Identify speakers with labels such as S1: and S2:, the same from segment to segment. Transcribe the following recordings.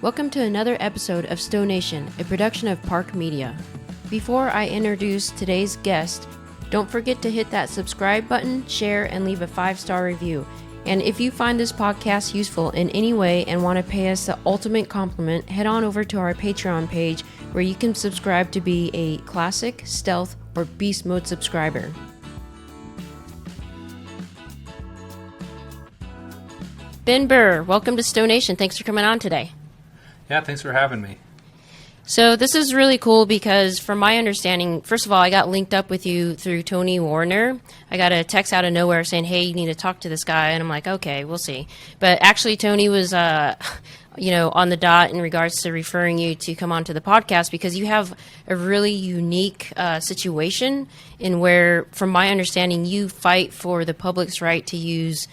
S1: Welcome to another episode of Stowe Nation, a production of Park Media. Before I introduce today's guest, don't forget to hit that subscribe button, share, and leave a 5-star review. And if you find this podcast useful in any way and want to pay us the ultimate compliment, head on over to our Patreon page where you can subscribe to be a Classic, Stealth, or Beast Mode subscriber. Ben Burr, welcome to Stowe Nation. Thanks for coming on today.
S2: Yeah, thanks for having me.
S1: So this is really cool because from my understanding, first of all, I got linked up with you through Tony Warner. I got a text out of nowhere saying, hey, you need to talk to this guy. And I'm like, okay, we'll see. But actually, Tony was, on the dot in regards to referring you to come onto the podcast because you have a really unique situation in where, from my understanding, you fight for the public's right to use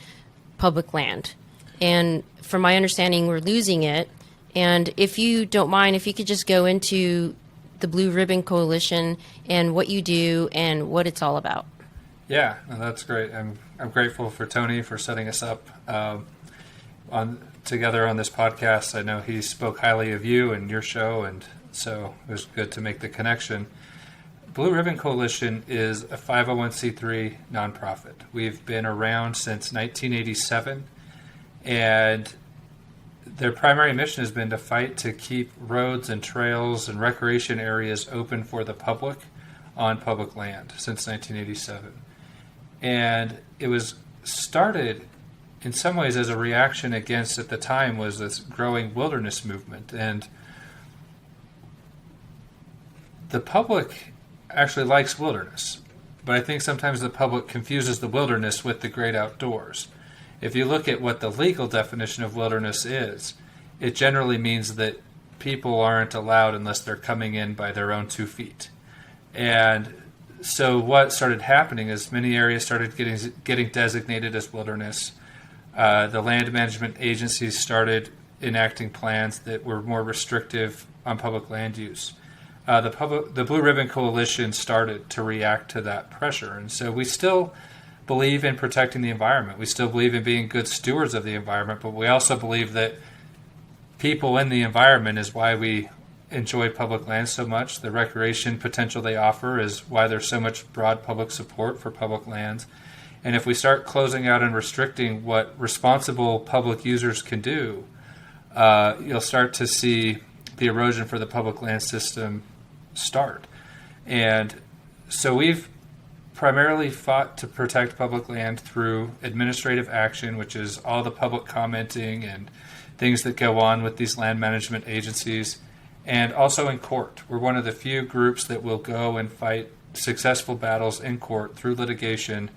S1: public land. And from my understanding, we're losing it. And if you don't mind, if you could just go into the Blue Ribbon Coalition and what you do and what it's all about.
S2: Yeah, no, that's great. I'm grateful for Tony for setting us up together on this podcast. I know he spoke highly of you and your show, and so it was good to make the connection. Blue Ribbon Coalition is a 501c3 nonprofit. We've been around since 1987, and their primary mission has been to fight to keep roads and trails and recreation areas open for the public on public land since 1987. And it was started in some ways as a reaction against, at the time, was this growing wilderness movement. And the public actually likes wilderness, but I think sometimes the public confuses the wilderness with the great outdoors. If you look at what the legal definition of wilderness is, it generally means that people aren't allowed unless they're coming in by their own 2 feet. And so what started happening is many areas started getting designated as wilderness. The land management agencies started enacting plans that were more restrictive on public land use. The Blue Ribbon Coalition started to react to that pressure. And so we still believe in protecting the environment. We still believe in being good stewards of the environment, but we also believe that people in the environment is why we enjoy public lands so much. The recreation potential they offer is why there's so much broad public support for public lands. And if we start closing out and restricting what responsible public users can do, you'll start to see the erosion for the public land system start. And so we've primarily fought to protect public land through administrative action, which is all the public commenting and things that go on with these land management agencies, and also in court. We're one of the few groups that will go and fight successful battles in court through litigation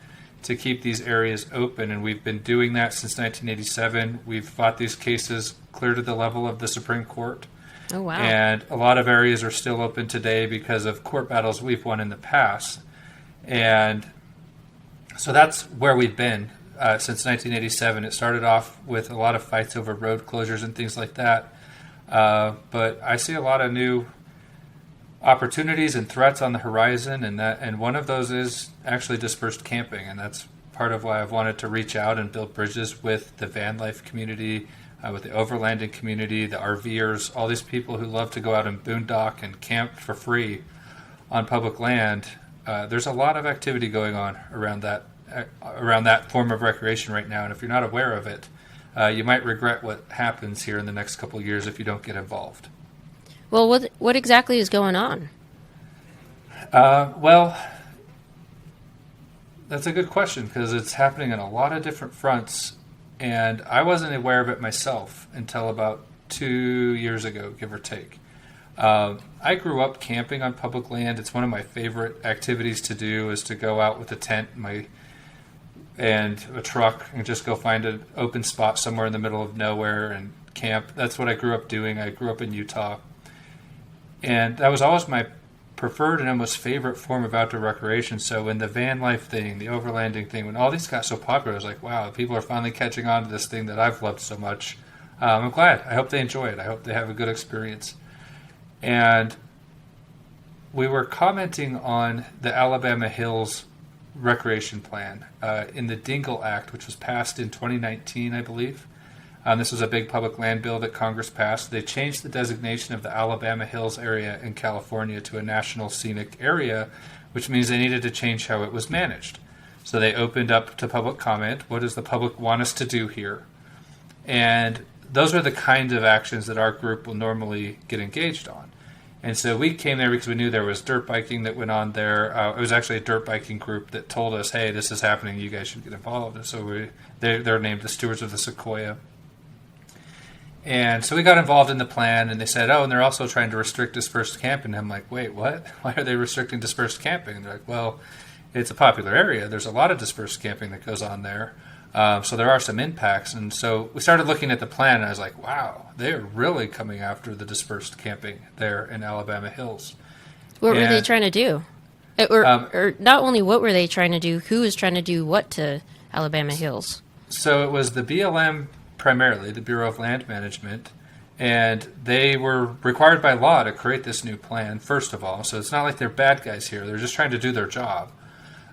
S2: to keep these areas open, and we've been doing that since 1987. We've fought these cases clear to the level of the Supreme Court.
S1: Oh, wow.
S2: And a lot of areas are still open today because of court battles we've won in the past. And so that's where we've been since 1987. It started off with a lot of fights over road closures and things like that. But I see a lot of new opportunities and threats on the horizon, and one of those is actually dispersed camping. And that's part of why I've wanted to reach out and build bridges with the van life community, with the overlanding community, the RVers, all these people who love to go out and boondock and camp for free on public land. There's a lot of activity going on around that form of recreation right now, and if you're not aware of it, you might regret what happens here in the next couple of years if you don't get involved.
S1: Well, what exactly is going on?
S2: Well, that's a good question because it's happening on a lot of different fronts, and I wasn't aware of it myself until about 2 years ago, give or take. I grew up camping on public land. It's one of my favorite activities to do is to go out with a tent and a truck and just go find an open spot somewhere in the middle of nowhere and camp. That's what I grew up doing. I grew up in Utah. And that was always my preferred and almost favorite form of outdoor recreation. So when the van life thing, the overlanding thing, when all these got so popular, I was like, wow, people are finally catching on to this thing that I've loved so much. I'm glad. I hope they enjoy it. I hope they have a good experience. And we were commenting on the Alabama Hills recreation plan in the Dingell Act, which was passed in 2019, I believe. This was a big public land bill that Congress passed. They changed the designation of the Alabama Hills area in California to a national scenic area, which means they needed to change how it was managed. So they opened up to public comment. What does the public want us to do here? And those are the kinds of actions that our group will normally get engaged on. And so we came there because we knew there was dirt biking that went on there. It was actually a dirt biking group that told us, hey, this is happening, you guys should get involved. And so they're named the Stewards of the Sequoia. And so we got involved in the plan, and they said, and they're also trying to restrict dispersed camping. And I'm like, wait, what? Why are they restricting dispersed camping? And they're like, well, it's a popular area. There's a lot of dispersed camping that goes on there. So there are some impacts. And so we started looking at the plan, and I was like, wow, they're really coming after the dispersed camping there in Alabama Hills.
S1: What were they trying to do? Or not only what were they trying to do, who was trying to do what to Alabama Hills?
S2: So it was the BLM primarily, the Bureau of Land Management, and they were required by law to create this new plan, first of all. So it's not like they're bad guys here. They're just trying to do their job.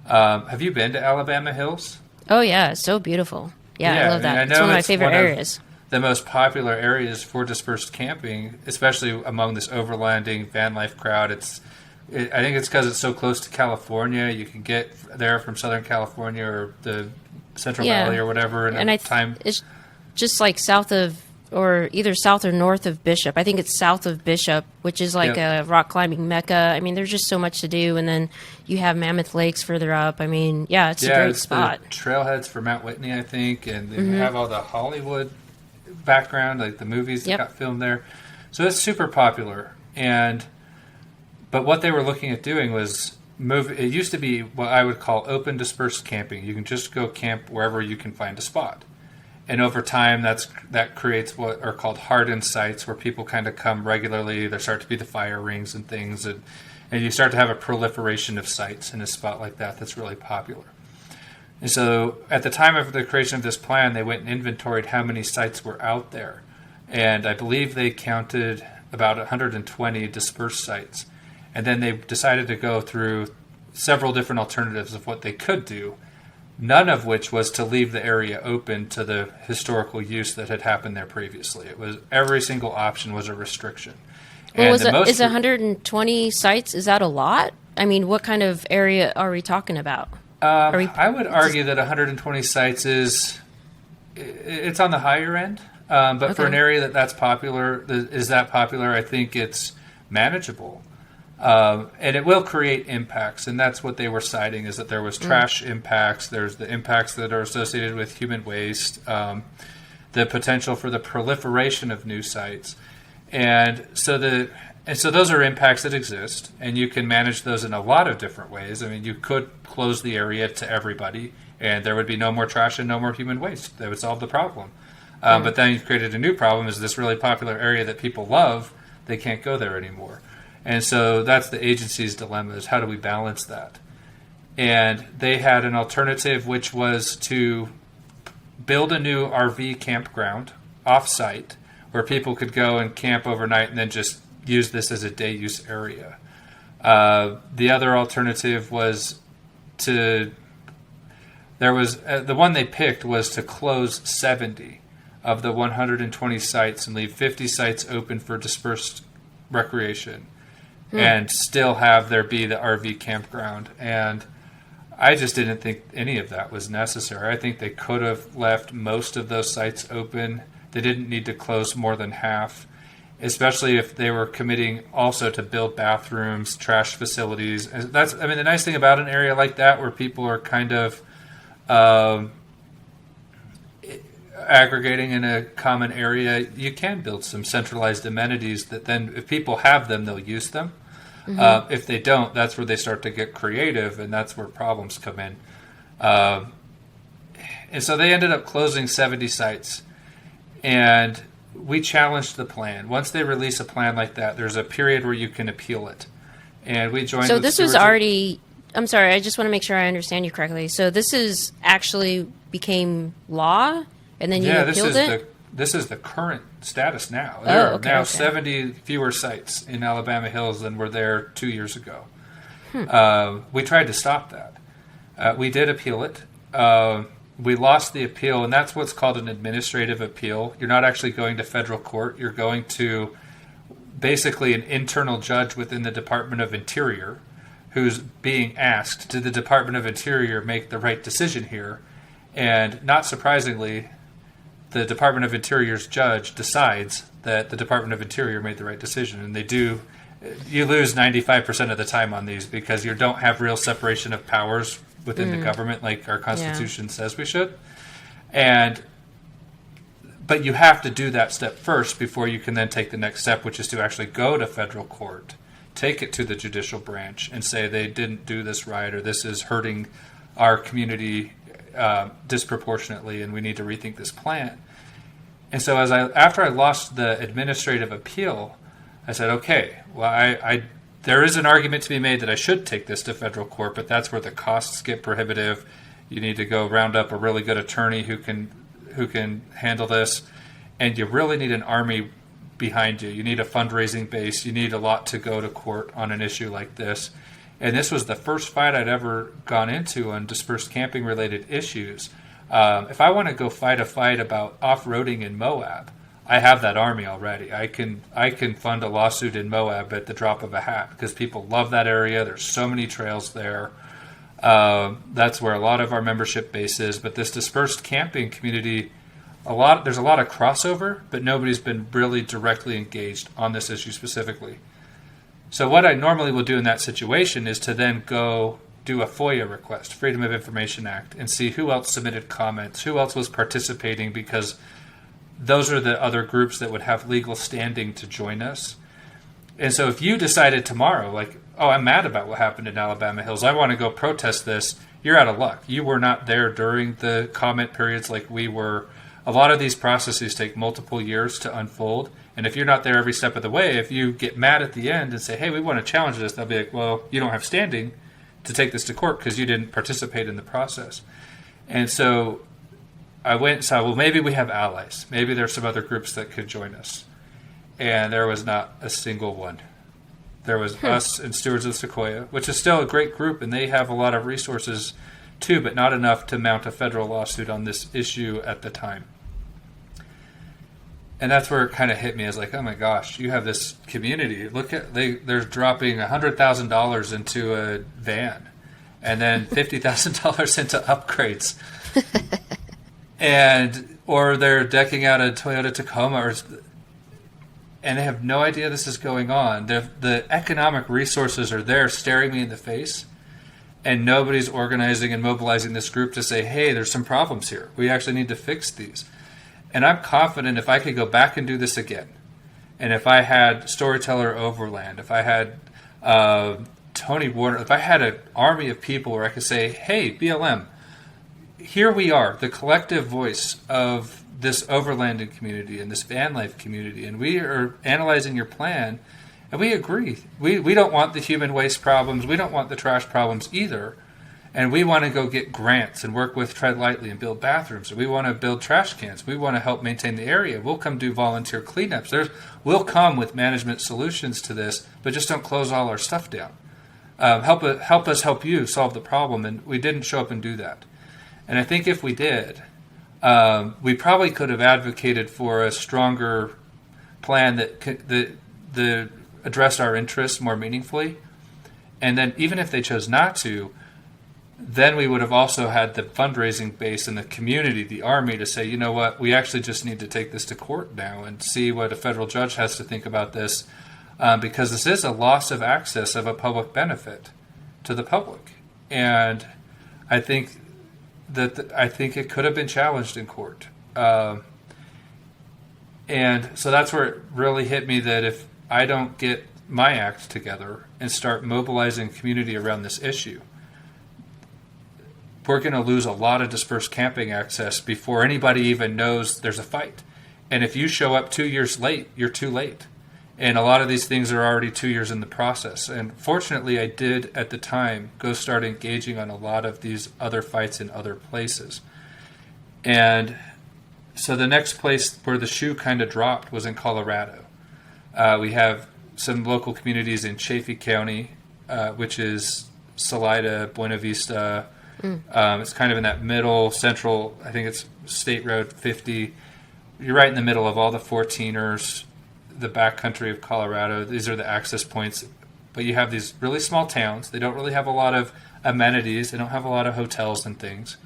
S2: Have you been to Alabama Hills?
S1: Oh, yeah. It's so beautiful. Yeah, I love that. It's one of my favorite areas.
S2: The most popular areas for dispersed camping, especially among this overlanding van life crowd. I think it's because it's so close to California. You can get there from Southern California or the Central Valley or whatever
S1: it's just like south of, or either south or north of Bishop. I think it's south of Bishop, which is like a rock climbing mecca. I mean, there's just so much to do. And then you have Mammoth Lakes further up. I mean, it's a great spot.
S2: The trailheads for Mount Whitney, I think. And they have all the Hollywood background, like the movies that got filmed there. So it's super popular. But what they were looking at doing was it used to be what I would call open dispersed camping. You can just go camp wherever you can find a spot. And over time, that creates what are called hardened sites, where people kind of come regularly. There start to be the fire rings and things, and you start to have a proliferation of sites in a spot like that that's really popular. And so at the time of the creation of this plan, they went and inventoried how many sites were out there. And I believe they counted about 120 dispersed sites. And then they decided to go through several different alternatives of what they could do, none of which was to leave the area open to the historical use that had happened there previously. It was every single option was a restriction.
S1: Well, is 120 sites, is that a lot? I mean, what kind of area are we talking about?
S2: I would argue that 120 sites it's on the higher end. But for an area that's popular, I think it's manageable. And it will create impacts, and that's what they were citing, is that there was trash impacts, there's the impacts that are associated with human waste, the potential for the proliferation of new sites. And so those are impacts that exist, and you can manage those in a lot of different ways. I mean, you could close the area to everybody, and there would be no more trash and no more human waste. That would solve the problem. But then you've created a new problem, is this really popular area that people love, they can't go there anymore. And so that's the agency's dilemma, is how do we balance that? And they had an alternative, which was to build a new RV campground off-site where people could go and camp overnight and then just use this as a day-use area. The other alternative was the one they picked was to close 70 of the 120 sites and leave 50 sites open for dispersed recreation. And still have there be the RV campground. And I just didn't think any of that was necessary. I think they could have left most of those sites open. They didn't need to close more than half, especially if they were committing also to build bathrooms, trash facilities. The nice thing about an area like that, where people are kind of aggregating in a common area, you can build some centralized amenities that then, if people have them, they'll use them. If they don't, that's where they start to get creative, and that's where problems come in. And so they ended up closing 70 sites, and we challenged the plan. Once they release a plan like that, there's a period where you can appeal it. And we joined.
S1: So this was already. I'm sorry. I just want to make sure I understand you correctly. So this is actually became law, and then you appealed it.
S2: This is the current status now. There are now 70 fewer sites in Alabama Hills than were there 2 years ago. We tried to stop that. We did appeal it. we lost the appeal, and that's what's called an administrative appeal. You're not actually going to federal court. You're going to basically an internal judge within the Department of Interior who's being asked, did the Department of Interior make the right decision here? And not surprisingly, the Department of Interior's judge decides that the Department of Interior made the right decision. And they do. You lose 95% of the time on these because you don't have real separation of powers within the government like our Constitution says we should. But you have to do that step first before you can then take the next step, which is to actually go to federal court, take it to the judicial branch, and say they didn't do this right, or this is hurting our community disproportionately, and we need to rethink this plan. And so after I lost the administrative appeal, I said, okay, well, there is an argument to be made that I should take this to federal court, but that's where the costs get prohibitive. You need to go round up a really good attorney who can handle this, and you really need an army behind you. You need a fundraising base. You need a lot to go to court on an issue like this. And this was the first fight I'd ever gone into on dispersed camping related issues. If I want to go fight a fight about off-roading in Moab, I have that army already. I can fund a lawsuit in Moab at the drop of a hat because people love that area. There's so many trails there. That's where a lot of our membership base is. But this dispersed camping community, there's a lot of crossover, but nobody's been really directly engaged on this issue specifically. So what I normally will do in that situation is to then go do a FOIA request, Freedom of Information Act, and see who else submitted comments, who else was participating, because those are the other groups that would have legal standing to join us. And so if you decided tomorrow, like, oh, I'm mad about what happened in Alabama Hills, I want to go protest this, you're out of luck. You were not there during the comment periods like we were. A lot of these processes take multiple years to unfold. And if you're not there every step of the way, if you get mad at the end and say, hey, we want to challenge this, they'll be like, well, you don't have standing to take this to court because you didn't participate in the process. And so I went and saw, well, maybe we have allies. Maybe there's some other groups that could join us. And there was not a single one. There was us and Stewards of Sequoia, which is still a great group, and they have a lot of resources too, but not enough to mount a federal lawsuit on this issue at the time. And that's where it kind of hit me as like, oh my gosh, you have this community. Look at they're dropping $100,000 into a van, and then $50,000 into upgrades, or they're decking out a Toyota Tacoma, and they have no idea this is going on. The economic resources are there, staring me in the face, and nobody's organizing and mobilizing this group to say, hey, there's some problems here. We actually need to fix these. And I'm confident if I could go back and do this again, and if I had Storyteller Overland, if I had Tony Warner, if I had an army of people where I could say, hey, BLM, here we are, the collective voice of this overlanding community and this van life community, and we are analyzing your plan, and we agree. We don't want the human waste problems. We don't want the trash problems either. And we want to go get grants and work with Tread Lightly and build bathrooms. We want to build trash cans. We want to help maintain the area. We'll come do volunteer cleanups. We'll come with management solutions to this, but just don't close all our stuff down. Help us help you solve the problem. And we didn't show up and do that. And I think if we did, we probably could have advocated for a stronger plan that addressed our interests more meaningfully. And then even if they chose not to, then we would have also had the fundraising base and the community, the army, to say, you know what, we actually just need to take this to court now and see what a federal judge has to think about this, because this is a loss of access of a public benefit to the public. And I think it could have been challenged in court. And so that's where it really hit me that if I don't get my act together and start mobilizing community around this issue, we're going to lose a lot of dispersed camping access before anybody even knows there's a fight. And if you show up 2 years late, you're too late. And a lot of these things are already 2 years in the process. And fortunately, I did at the time go start engaging on a lot of these other fights in other places. And so the next place where the shoe kind of dropped was in Colorado. We have some local communities in Chaffee County, which is Salida, Buena Vista, It's kind of in that middle central, I think it's State Road 50. You're right in the middle of all the 14ers, the backcountry of Colorado. These are the access points. But you have these really small towns. They don't really have a lot of amenities. They don't have a lot of hotels and things.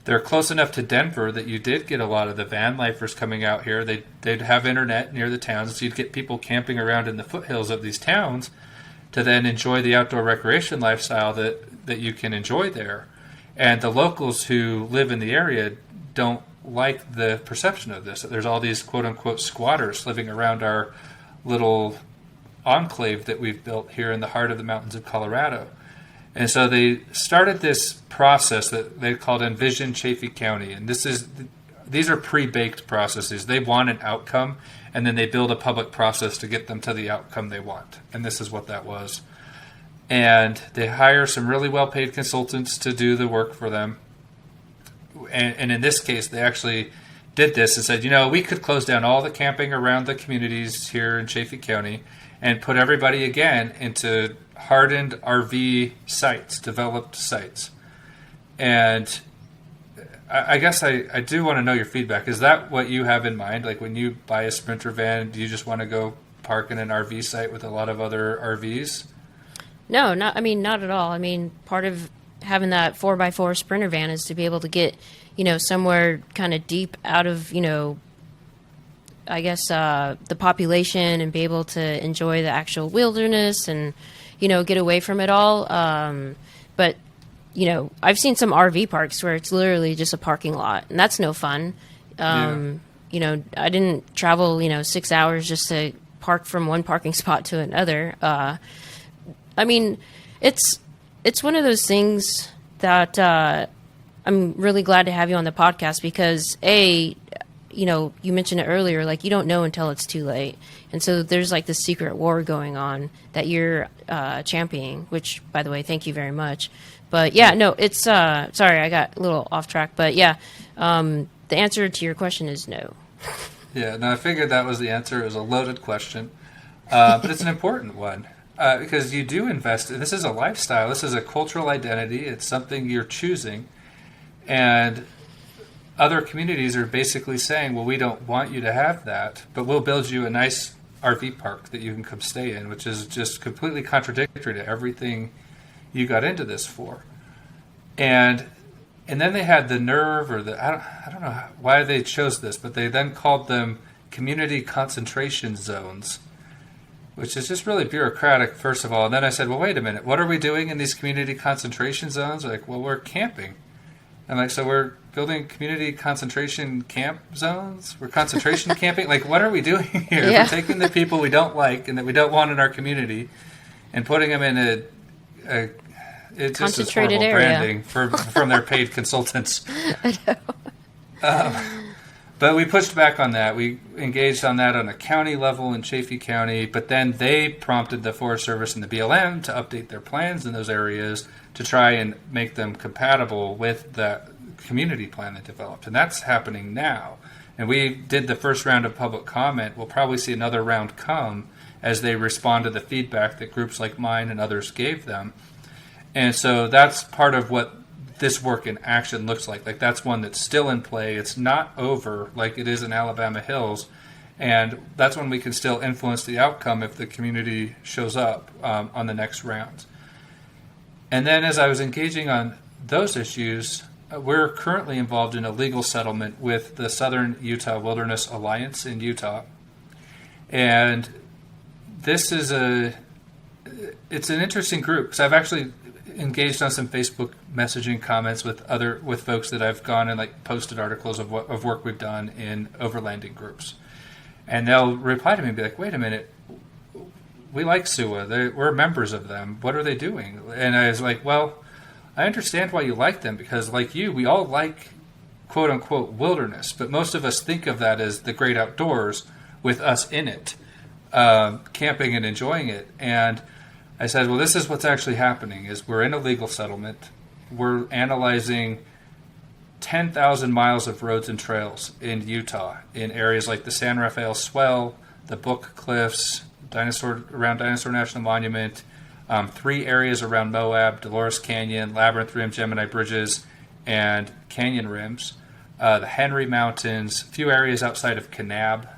S2: They're close enough to Denver that you did get a lot of the van lifers coming out here. They'd have internet near the towns, so you'd get people camping around in the foothills of these towns to then enjoy the outdoor recreation lifestyle that you can enjoy there. And the locals who live in the area don't like the perception of this. There's all these quote-unquote squatters living around our little enclave that we've built here in the heart of the mountains of Colorado. And so they started this process that they called Envision Chaffee County. And these are pre-baked processes. They want an outcome, and then they build a public process to get them to the outcome they want. And this is what that was. And they hire some really well-paid consultants to do the work for them. And in this case, they actually did this and said, we could close down all the camping around the communities here in Chaffee County and put everybody again into hardened RV sites, developed sites. And I guess I do want to know your feedback. Is that what you have in mind? Like when you buy a Sprinter van, do you just want to go park in an RV site with a lot of other RVs?
S1: No, not at all. Part of having that 4x4 Sprinter van is to be able to get, somewhere kind of deep out of, I guess, the population and be able to enjoy the actual wilderness and, get away from it all. But, I've seen some RV parks where it's literally just a parking lot, and that's no fun. I didn't travel, 6 hours just to park from one parking spot to another. It's one of those things that I'm really glad to have you on the podcast because, you mentioned it earlier, like you don't know until it's too late. And so there's like this secret war going on that you're championing, which, by the way, thank you very much. But yeah, no, it's, sorry, I got a little off track. But yeah, the answer to your question is no.
S2: Yeah, no, I figured that was the answer. It was a loaded question, but it's an important one. Because you do invest. This is a lifestyle. This is a cultural identity. It's something you're choosing. And other communities are basically saying, well, we don't want you to have that, but we'll build you a nice RV park that you can come stay in, which is just completely contradictory to everything you got into this for. And then they had the nerve, or I don't know why they chose this, but they then called them community concentration zones, which is just really bureaucratic, first of all. And then I said, well, wait a minute. What are we doing in these community concentration zones? Like, well, we're camping. I'm like, so we're building community concentration camp zones? We're concentration camping? Like, what are we doing here?
S1: Yeah.
S2: We're taking the people we don't like and that we don't want in our community and putting them in it's just this horrible branding from their paid consultants.
S1: I know.
S2: But we pushed back on that. We engaged on that on a county level in Chaffee County, but then they prompted the Forest Service and the BLM to update their plans in those areas to try and make them compatible with the community plan they developed. And that's happening now. And we did the first round of public comment. We'll probably see another round come as they respond to the feedback that groups like mine and others gave them. And so that's part of what this work in action looks like. Like that's one that's still in play. It's not over like it is in Alabama Hills. And that's when we can still influence the outcome if the community shows up on the next round. And then as I was engaging on those issues, we're currently involved in a legal settlement with the Southern Utah Wilderness Alliance in Utah. And this is it's an interesting group because I've actually engaged on some Facebook messaging comments with folks that I've gone and like posted articles of work we've done in overlanding groups, and they'll reply to me and be like, "Wait a minute, we like SUA. We're members of them. What are they doing?" And I was like, "Well, I understand why you like them because, like you, we all like quote unquote wilderness, but most of us think of that as the great outdoors with us in it, camping and enjoying it." And I said, well, this is what's actually happening is we're in a legal settlement. We're analyzing 10,000 miles of roads and trails in Utah in areas like the San Rafael Swell, the Book Cliffs, around Dinosaur National Monument, 3 areas around Moab, Dolores Canyon, Labyrinth Rim, Gemini Bridges, and Canyon Rims, the Henry Mountains, a few areas outside of Kanab,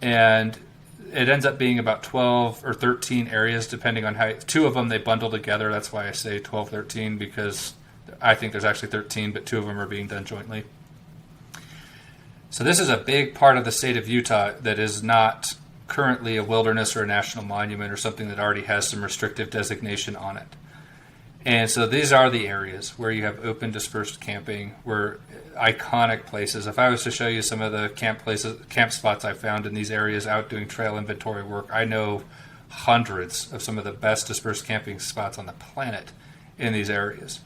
S2: and it ends up being about 12 or 13 areas, depending on how. 2 of them they bundle together. That's why I say 12, 13, because I think there's actually 13, but 2 of them are being done jointly. So this is a big part of the state of Utah that is not currently a wilderness or a national monument or something that already has some restrictive designation on it. And so these are the areas where you have open dispersed camping, where iconic places. If I was to show you some of the camp spots I found in these areas out doing trail inventory work, I know hundreds of some of the best dispersed camping spots on the planet in these areas.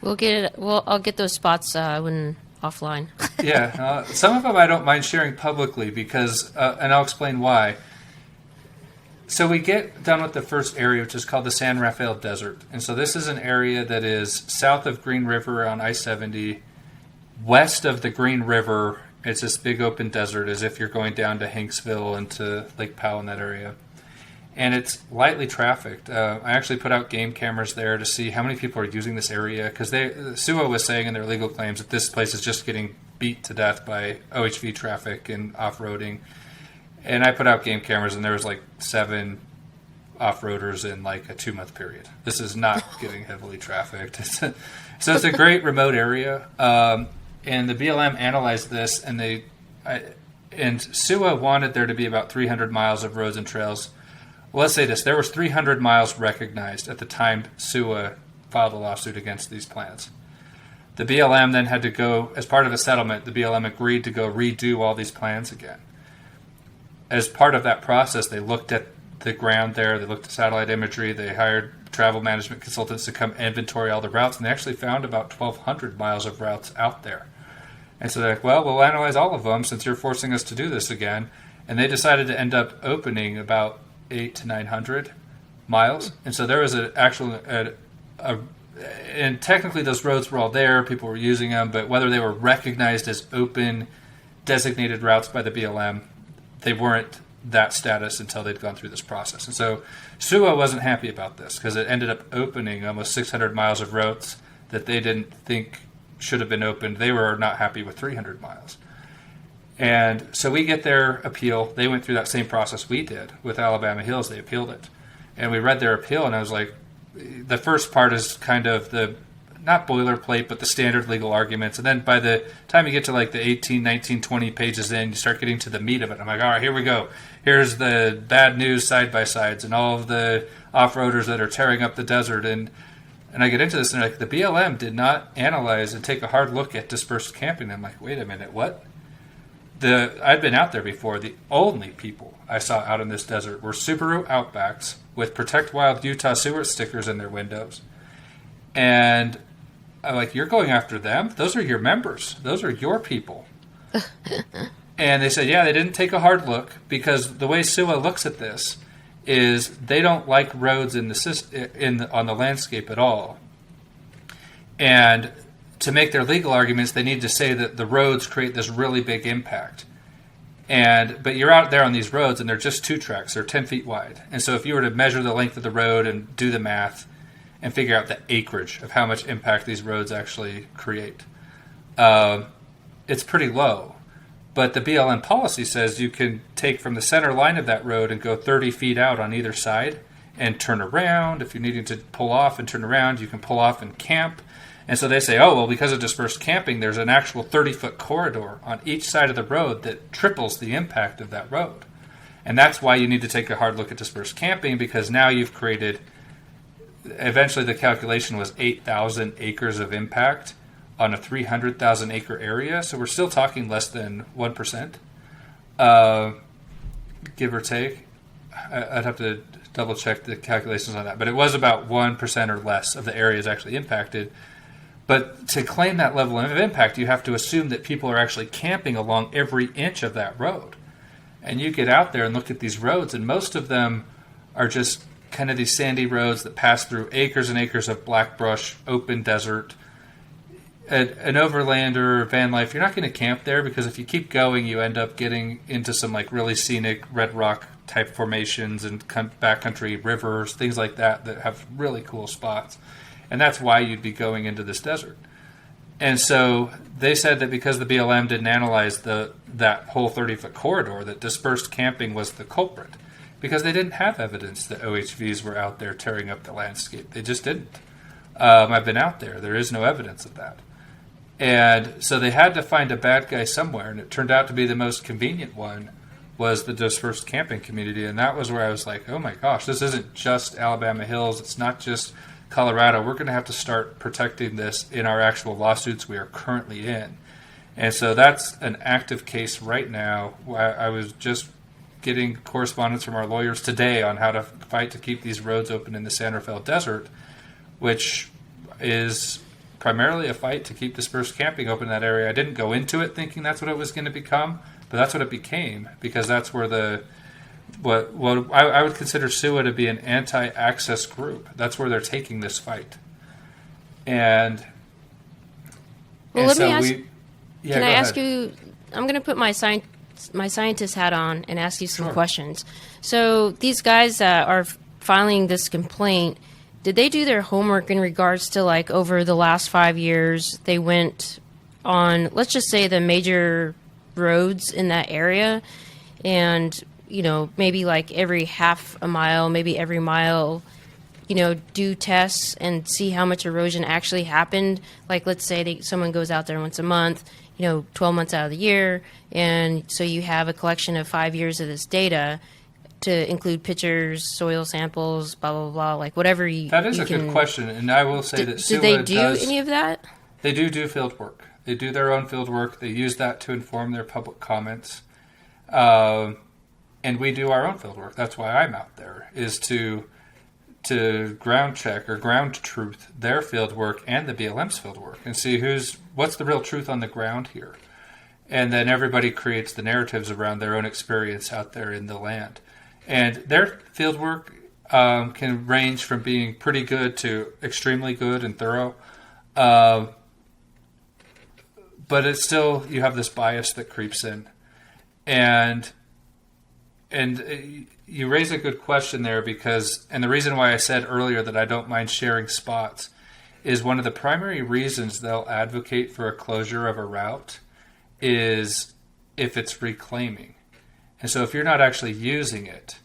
S1: I'll get those spots when offline.
S2: Yeah, some of them I don't mind sharing publicly because, and I'll explain why. So we get done with the first area, which is called the San Rafael Desert. And so this is an area that is south of Green River on I-70. West of the Green River, it's this big open desert, as if you're going down to Hanksville and to Lake Powell in that area. And it's lightly trafficked. I actually put out game cameras there to see how many people are using this area, because SUA was saying in their legal claims that this place is just getting beat to death by OHV traffic and off-roading. And I put out game cameras, and there was like 7 off-roaders in like a 2-month period. This is not getting heavily trafficked. So it's a great remote area. And the BLM analyzed this, and SUA wanted there to be about 300 miles of roads and trails. Well, let's say this. There was 300 miles recognized at the time SUA filed a lawsuit against these plans. The BLM then had to go, as part of a settlement, the BLM agreed to go redo all these plans again. As part of that process, they looked at the ground there, they looked at satellite imagery, they hired travel management consultants to come inventory all the routes, and they actually found about 1,200 miles of routes out there. And so they're like, well, we'll analyze all of them since you're forcing us to do this again. And they decided to end up opening about 800 to 900 miles. And so there was and technically those roads were all there, people were using them, but whether they were recognized as open designated routes by the BLM, they weren't that status until they'd gone through this process. And so SUA wasn't happy about this because it ended up opening almost 600 miles of roads that they didn't think should have been opened. They were not happy with 300 miles. And so we get their appeal. They went through that same process we did with Alabama Hills. They appealed it. And we read their appeal, and I was like, the first part is kind of the, not boilerplate, but the standard legal arguments. And then by the time you get to like the 18, 19, 20 pages in, you start getting to the meat of it. I'm like, all right, here we go. Here's the bad news side-by-sides and all of the off-roaders that are tearing up the desert. And I get into this, and like, the BLM did not analyze and take a hard look at dispersed camping. I'm like, wait a minute, what? I'd been out there before. The only people I saw out in this desert were Subaru Outbacks with Protect Wild Utah Sewer stickers in their windows. And I'm like, you're going after them? Those are your members. Those are your people. And they said, yeah, they didn't take a hard look because the way SUA looks at this is they don't like roads on the landscape at all. And to make their legal arguments, they need to say that the roads create this really big impact. But you're out there on these roads, and they're just 2 tracks. They're 10 feet wide. And so if you were to measure the length of the road and do the math and figure out the acreage of how much impact these roads actually create, it's pretty low. But the BLM policy says you can take from the center line of that road and go 30 feet out on either side and turn around. If you're needing to pull off and turn around, you can pull off and camp. And so they say, oh, well, because of dispersed camping, there's an actual 30-foot corridor on each side of the road that triples the impact of that road. And that's why you need to take a hard look at dispersed camping, because now you've created, eventually the calculation was 8,000 acres of impact on a 300,000 acre area. So we're still talking less than 1%, give or take. I'd have to double check the calculations on that, but it was about 1% or less of the area is actually impacted. But to claim that level of impact, you have to assume that people are actually camping along every inch of that road. And you get out there and look at these roads, and most of them are just kind of these sandy roads that pass through acres and acres of black brush, open desert. an overlander van life, you're not going to camp there because if you keep going, you end up getting into some like really scenic red rock type formations and backcountry rivers, things like that have really cool spots. And that's why you'd be going into this desert. And so they said that because the BLM didn't analyze that whole 30-foot corridor, that dispersed camping was the culprit. Because they didn't have evidence that OHVs were out there tearing up the landscape. They just didn't. I've been out there. There is no evidence of that. And so they had to find a bad guy somewhere, and it turned out to be the most convenient one was the dispersed camping community. And that was where I was like, oh my gosh, this isn't just Alabama Hills. It's not just Colorado. We're going to have to start protecting this in our actual lawsuits we are currently in. And so that's an active case right now. I was just getting correspondence from our lawyers today on how to fight to keep these roads open in the San Rafael Desert, which is primarily a fight to keep dispersed camping open in that area. I didn't go into it thinking that's what it was going to become, but that's what it became because that's where what I would consider SUA to be an anti-access group. That's where they're taking this fight. And
S1: let me ask.
S2: Can
S1: I ask you? I'm going to put my scientist hat on and ask you some questions. So these guys that are filing this complaint, did they do their homework in regards to like over the last 5 years they went on, let's just say the major roads in that area and, maybe like every half a mile, maybe every mile, do tests and see how much erosion actually happened? Like let's say someone goes out there once a month, 12 months out of the year. And so you have a collection of 5 years of this data to include pictures, soil samples, blah, blah, blah, like whatever you
S2: That is a good question. And I will say that
S1: did they do any of that?
S2: They do field work. They do their own field work. They use that to inform their public comments. And we do our own field work. That's why I'm out there, is to ground check or ground truth their field work and the BLM's field work and see what's the real truth on the ground here. And then everybody creates the narratives around their own experience out there in the land. And their field work can range from being pretty good to extremely good and thorough. But it's still, you have this bias that creeps in. And you raise a good question there and the reason why I said earlier that I don't mind sharing spots is one of the primary reasons they'll advocate for a closure of a route is if it's reclaiming. And so if you're not actually using it,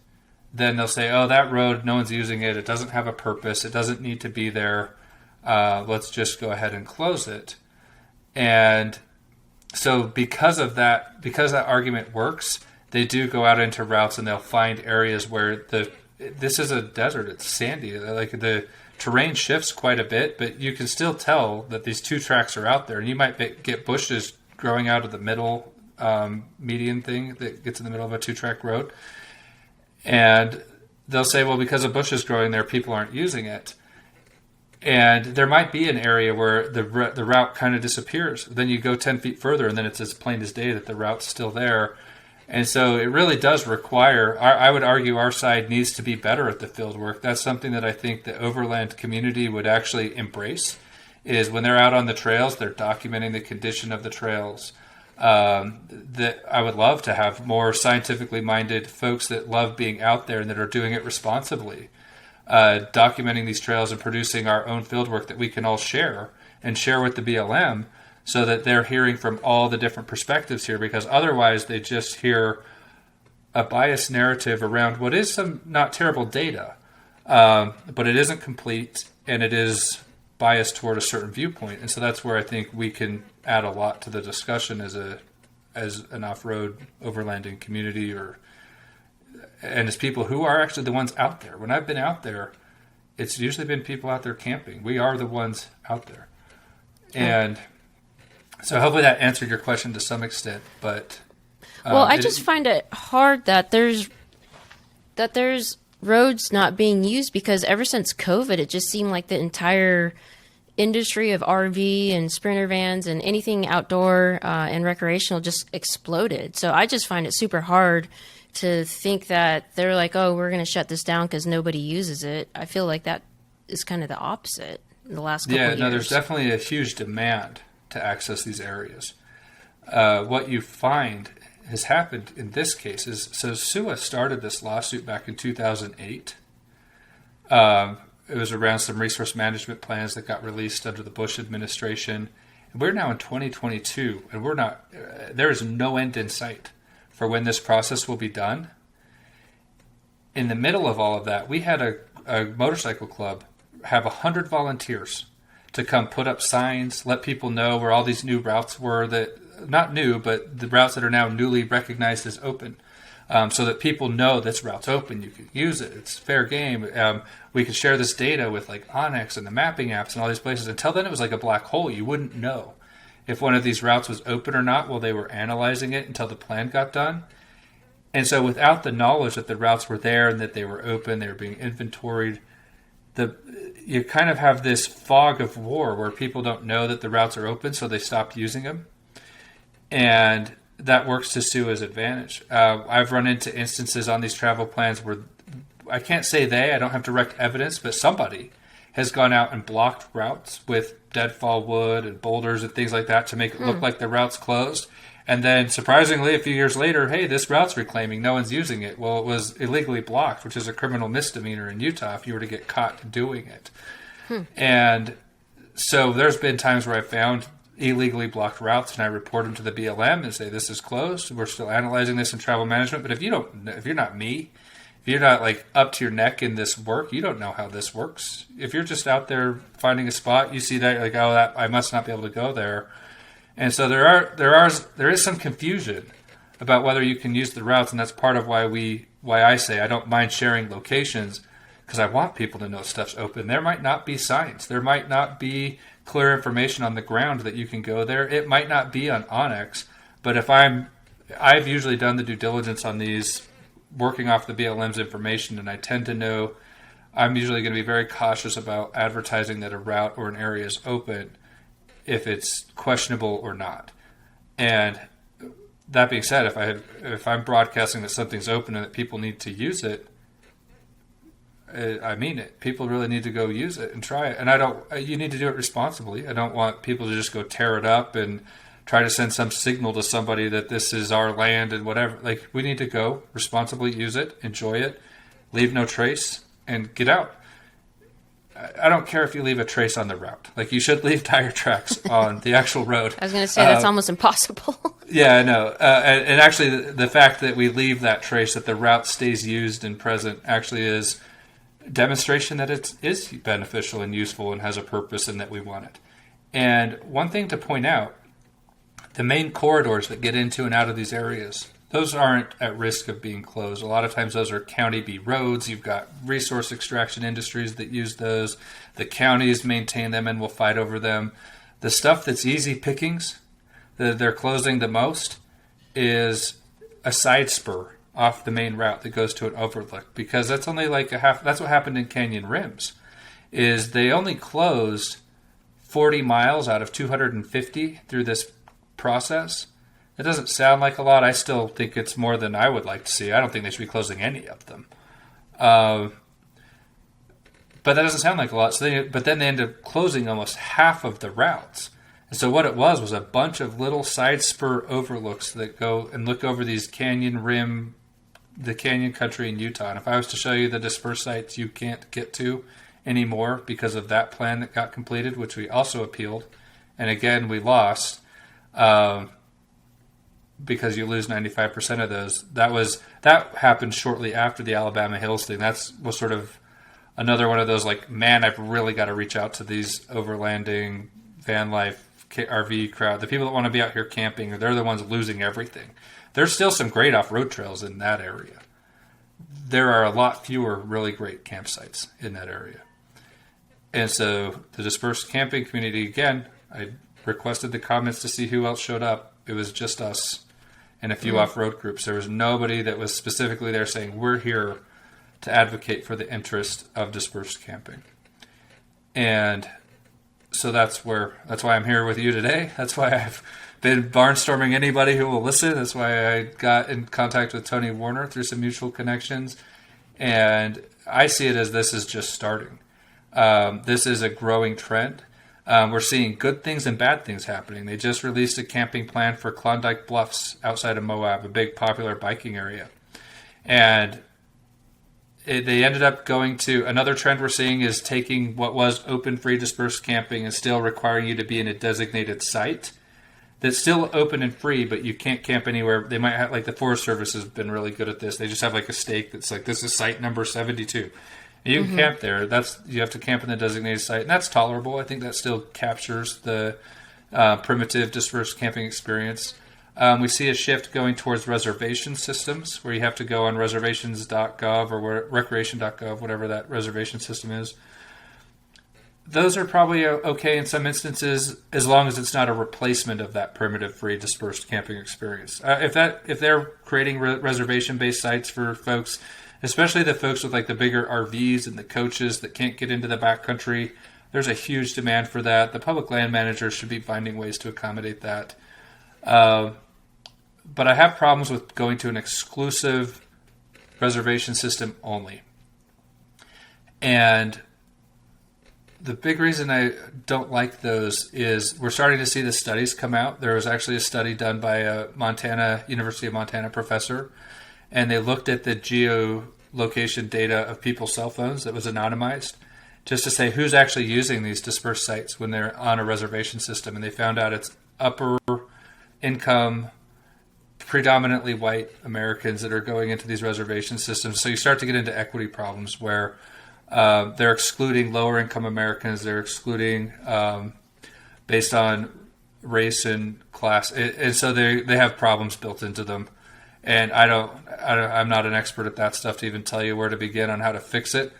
S2: then they'll say, oh, that road, no one's using it. It doesn't have a purpose. It doesn't need to be there. Let's just go ahead and close it. And so because that argument works, they do go out into routes and they'll find areas where this is a desert. It's sandy. Like the terrain shifts quite a bit, but you can still tell that these two tracks are out there. And you might get bushes growing out of the middle median thing that gets in the middle of a two-track road. And they'll say, well, because a bush is growing there, people aren't using it. And there might be an area where the route kind of disappears. Then you go 10 feet further, and then it's as plain as day that the route's still there. And so it really does require, I would argue our side needs to be better at the field work. That's something that I think the overland community would actually embrace, is when they're out on the trails, they're documenting the condition of the trails. That I would love to have more scientifically minded folks that love being out there and that are doing it responsibly, documenting these trails and producing our own fieldwork that we can all share with the BLM so that they're hearing from all the different perspectives here, because otherwise they just hear a biased narrative around what is some not terrible data, but it isn't complete and it is biased toward a certain viewpoint. And so that's where I think we can add a lot to the discussion as an off-road overlanding community and as people who are actually the ones out there. When I've been out there, it's usually been people out there camping. We are the ones out there. And so hopefully that answered your question to some extent, but
S1: well, I just find it hard that there's roads not being used, because ever since COVID, it just seemed like the entire industry of RV and sprinter vans and anything outdoor and recreational just exploded. So I just find it super hard to think that they're like, oh, we're going to shut this down because nobody uses it. I feel like that is kind of the opposite in the last couple of years.
S2: Yeah, no, there's definitely a huge demand to access these areas. What you find has happened in this case is, so SUA started this lawsuit back in 2008. It was around some resource management plans that got released under the Bush administration. And we're now in 2022, and there is no end in sight for when this process will be done. In the middle of all of that, we had a motorcycle club have 100 volunteers to come put up signs, let people know where all these new routes were, that not new, but the routes that are now newly recognized as open. So that people know this route's open, you can use it, it's fair game. We could share this data with like Onyx and the mapping apps and all these places. Until then, it was like a black hole. You wouldn't know if one of these routes was open or not while they were analyzing it until the plan got done. And so without the knowledge that the routes were there and that they were open, they were being inventoried, you kind of have this fog of war where people don't know that the routes are open, so they stopped using them. And that works to SUA's advantage. I've run into instances on these travel plans where I can't say I don't have direct evidence, but somebody has gone out and blocked routes with deadfall wood and boulders and things like that to make it look like the route's closed. And then surprisingly, a few years later, hey, this route's reclaiming, no one's using it. Well, it was illegally blocked, which is a criminal misdemeanor in Utah if you were to get caught doing it. And so there's been times where I found illegally blocked routes and I report them to the BLM and say, this is closed. We're still analyzing this in travel management. But if you're not me, if you're not like up to your neck in this work, you don't know how this works. If you're just out there finding a spot, you see that, you're like, oh, I must not be able to go there. And so there is some confusion about whether you can use the routes, and that's part of why I say I don't mind sharing locations, because I want people to know stuff's open. There might not be signs. There might not be clear information on the ground that you can go there. It might not be on Onyx, but I've usually done the due diligence on these, working off the BLM's information, and I tend to know I'm usually going to be very cautious about advertising that a route or an area is open if it's questionable or not. And that being said, if I'm broadcasting that something's open and that people need to use it, I mean it. People really need to go use it and try it. And you need to do it responsibly. I don't want people to just go tear it up and try to send some signal to somebody that this is our land and whatever. Like, we need to go responsibly, use it, enjoy it, leave no trace, and get out. I don't care if you leave a trace on the route. Like, you should leave tire tracks on the actual road.
S1: I was going to say, that's almost impossible.
S2: Yeah, I know. And actually, the fact that we leave that trace, that the route stays used and present, actually is demonstration that it is beneficial and useful and has a purpose and that we want it. And one thing to point out, the main corridors that get into and out of these areas, those aren't at risk of being closed. A lot of times those are County B roads. You've got resource extraction industries that use those. The counties maintain them and will fight over them. The stuff that's easy pickings, that they're closing the most, is a side spur off the main route that goes to an overlook, because that's only like that's what happened in Canyon Rims, is they only closed 40 miles out of 250 through this process. It doesn't sound like a lot. I still think it's more than I would like to see. I don't think they should be closing any of them. But that doesn't sound like a lot. But then they end up closing almost half of the routes. And so what it was a bunch of little side spur overlooks that go and look over these canyon rim, the canyon country in Utah. And if I was to show you the dispersed sites you can't get to anymore because of that plan that got completed, which we also appealed, and again we lost, because you lose 95% of those. That happened shortly after the Alabama Hills thing. That was sort of another one of those, like, man, I've really got to reach out to these overlanding, van life, RV crowd. The people that want to be out here camping, they're the ones losing everything. There's still some great off-road trails in that area. There are a lot fewer really great campsites in that area. And so the dispersed camping community, again, I requested the comments to see who else showed up. It was just us and a few off-road groups. There was nobody that was specifically there saying, we're here to advocate for the interest of dispersed camping. And so that's why I'm here with you today. That's why I've been barnstorming anybody who will listen. That's why I got in contact with Tony Warner through some mutual connections. And I see it as this is just starting. This is a growing trend. We're seeing good things and bad things happening. They just released a camping plan for Klondike Bluffs outside of Moab, a big popular biking area. And they ended up going to another trend we're seeing is taking what was open, free, dispersed camping and still requiring you to be in a designated site that's still open and free, but you can't camp anywhere. They might have, like the Forest Service has been really good at this. They just have like a stake that's like, this is site number 72. And you can camp there. You have to camp in the designated site, and that's tolerable. I think that still captures the primitive dispersed camping experience. We see a shift going towards reservation systems where you have to go on reservations.gov or recreation.gov, whatever that reservation system is. Those are probably okay in some instances as long as it's not a replacement of that primitive free dispersed camping experience. If they're creating reservation-based sites for folks, especially the folks with like the bigger RVs and the coaches that can't get into the backcountry, there's a huge demand for that. The public land managers should be finding ways to accommodate that. But I have problems with going to an exclusive reservation system only. And the big reason I don't like those is we're starting to see the studies come out. There was actually a study done by a University of Montana professor, and they looked at the geolocation data of people's cell phones that was anonymized just to say who's actually using these dispersed sites when they're on a reservation system. And they found out it's upper income, predominantly white Americans that are going into these reservation systems. So you start to get into equity problems where they're excluding lower income Americans. They're excluding based on race and class. And so they have problems built into them. And I'm not an expert at that stuff to even tell you where to begin on how to fix it.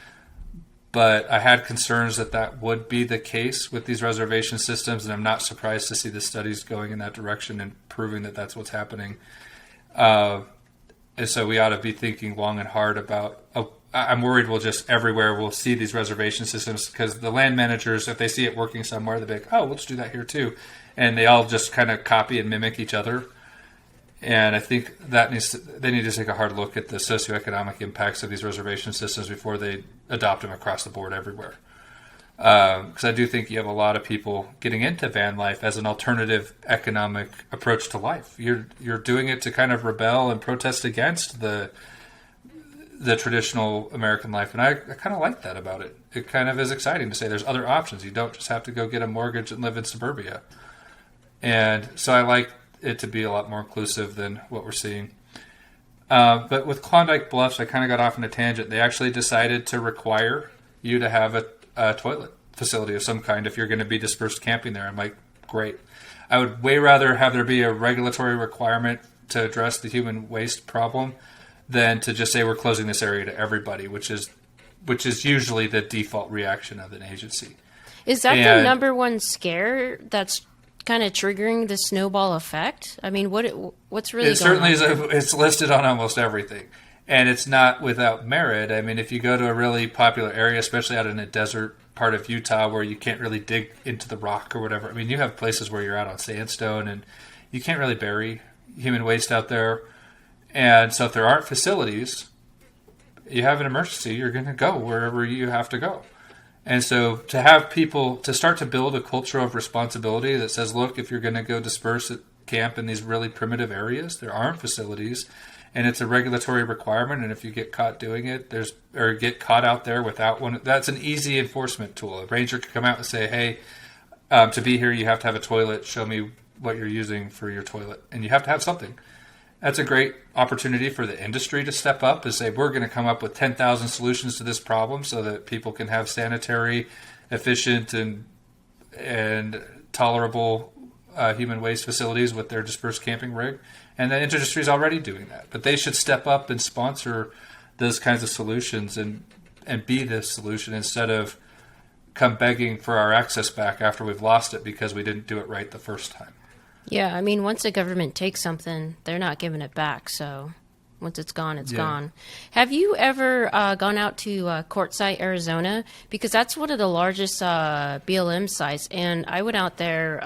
S2: But I had concerns that would be the case with these reservation systems, and I'm not surprised to see the studies going in that direction and proving that that's what's happening. And so we ought to be thinking long and hard about. I'm worried everywhere we'll see these reservation systems because the land managers, if they see it working somewhere, they'll be like, "Oh, let's do that here too," and they all just kind of copy and mimic each other. And I think they need to take a hard look at the socioeconomic impacts of these reservation systems before they adopt them across the board everywhere. Because I do think you have a lot of people getting into van life as an alternative economic approach to life. You're doing it to kind of rebel and protest against the traditional American life, and I kind of like that about it. It kind of is exciting to say there's other options. You don't just have to go get a mortgage and live in suburbia. And so I like it to be a lot more inclusive than what we're seeing. But with Klondike Bluffs, I kind of got off on a tangent. They actually decided to require you to have a toilet facility of some kind if you're going to be dispersed camping there. I'm like, great. I would way rather have there be a regulatory requirement to address the human waste problem than to just say we're closing this area to everybody, which is usually the default reaction of an agency.
S1: Is that the number one scare that's kind of triggering the snowball effect? I mean, what's really going on? It certainly
S2: is. It's listed on almost everything, and it's not without merit. I mean, if you go to a really popular area, especially out in a desert part of Utah where you can't really dig into the rock or whatever. I mean, you have places where you're out on sandstone and you can't really bury human waste out there. And so if there aren't facilities, you have an emergency, you're going to go wherever you have to go. And so to have people to start to build a culture of responsibility that says, look, if you're going to go disperse at camp in these really primitive areas, there aren't facilities, and it's a regulatory requirement. And if you get caught doing it, or get caught out there without one, that's an easy enforcement tool. A ranger could come out and say, hey, to be here, you have to have a toilet. Show me what you're using for your toilet. And you have to have something. That's a great opportunity for the industry to step up and say, we're going to come up with 10,000 solutions to this problem so that people can have sanitary, efficient, and tolerable human waste facilities with their dispersed camping rig. And the industry is already doing that. But they should step up and sponsor those kinds of solutions and be the solution instead of come begging for our access back after we've lost it because we didn't do it right the first time.
S1: Yeah, I mean, once the government takes something, they're not giving it back. So once it's gone, it's gone. Have you ever gone out to Quartzsite, Arizona? Because that's one of the largest BLM sites. And I went out there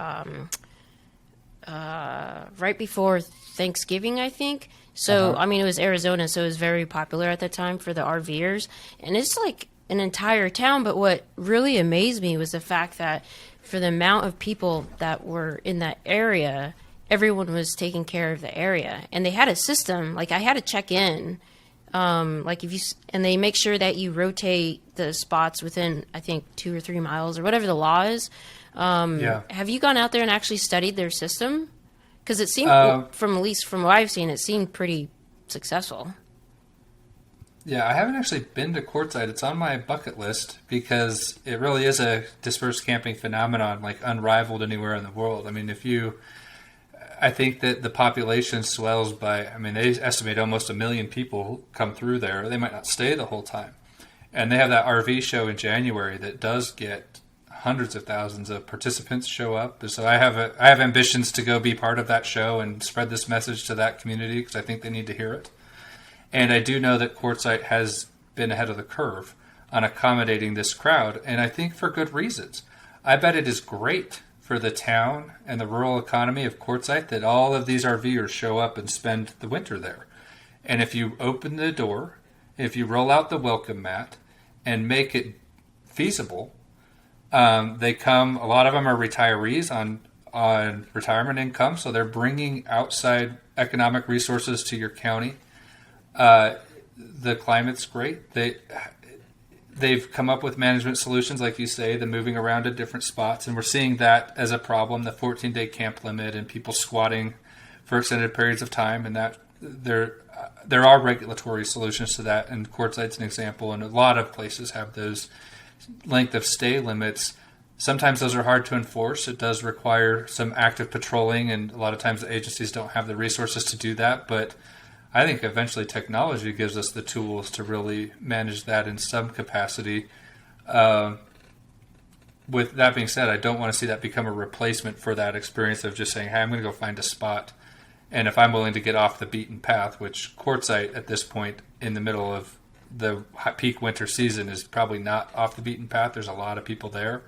S1: right before Thanksgiving, I think. So, I mean, it was Arizona, so it was very popular at the time for the RVers. And it's like an entire town. But what really amazed me was the fact that for the amount of people that were in that area, everyone was taking care of the area, and they had a system. Like I had to check in, like if you and they make sure that you rotate the spots within, I think, 2 or 3 miles or whatever the law is. Have you gone out there and actually studied their system? Because it seemed, from at least from what I've seen, it seemed pretty successful.
S2: Yeah, I haven't actually been to Quartzsite. It's on my bucket list because it really is a dispersed camping phenomenon, like unrivaled anywhere in the world. I mean, I think that the population swells by, I mean, they estimate almost 1 million people come through there. They might not stay the whole time. And they have that RV show in January that does get hundreds of thousands of participants show up. So I have ambitions to go be part of that show and spread this message to that community because I think they need to hear it. And I do know that Quartzsite has been ahead of the curve on accommodating this crowd, and I think for good reasons. I bet it is great for the town and the rural economy of Quartzsite that all of these RVers show up and spend the winter there. And if you open the door, if you roll out the welcome mat and make it feasible, they come, a lot of them are retirees on retirement income, so they're bringing outside economic resources to your county. The climate's great. They've come up with management solutions, like you say, the moving around to different spots, and we're seeing that as a problem, the 14-day camp limit and people squatting for extended periods of time, and that there are regulatory solutions to that, and Quartzsite's an example, and a lot of places have those length of stay limits. Sometimes those are hard to enforce. It does require some active patrolling, and a lot of times the agencies don't have the resources to do that, but I think eventually technology gives us the tools to really manage that in some capacity. With that being said, I don't want to see that become a replacement for that experience of just saying, hey, I'm going to go find a spot. And if I'm willing to get off the beaten path, which Quartzsite at this point in the middle of the peak winter season is probably not off the beaten path. There's a lot of people there.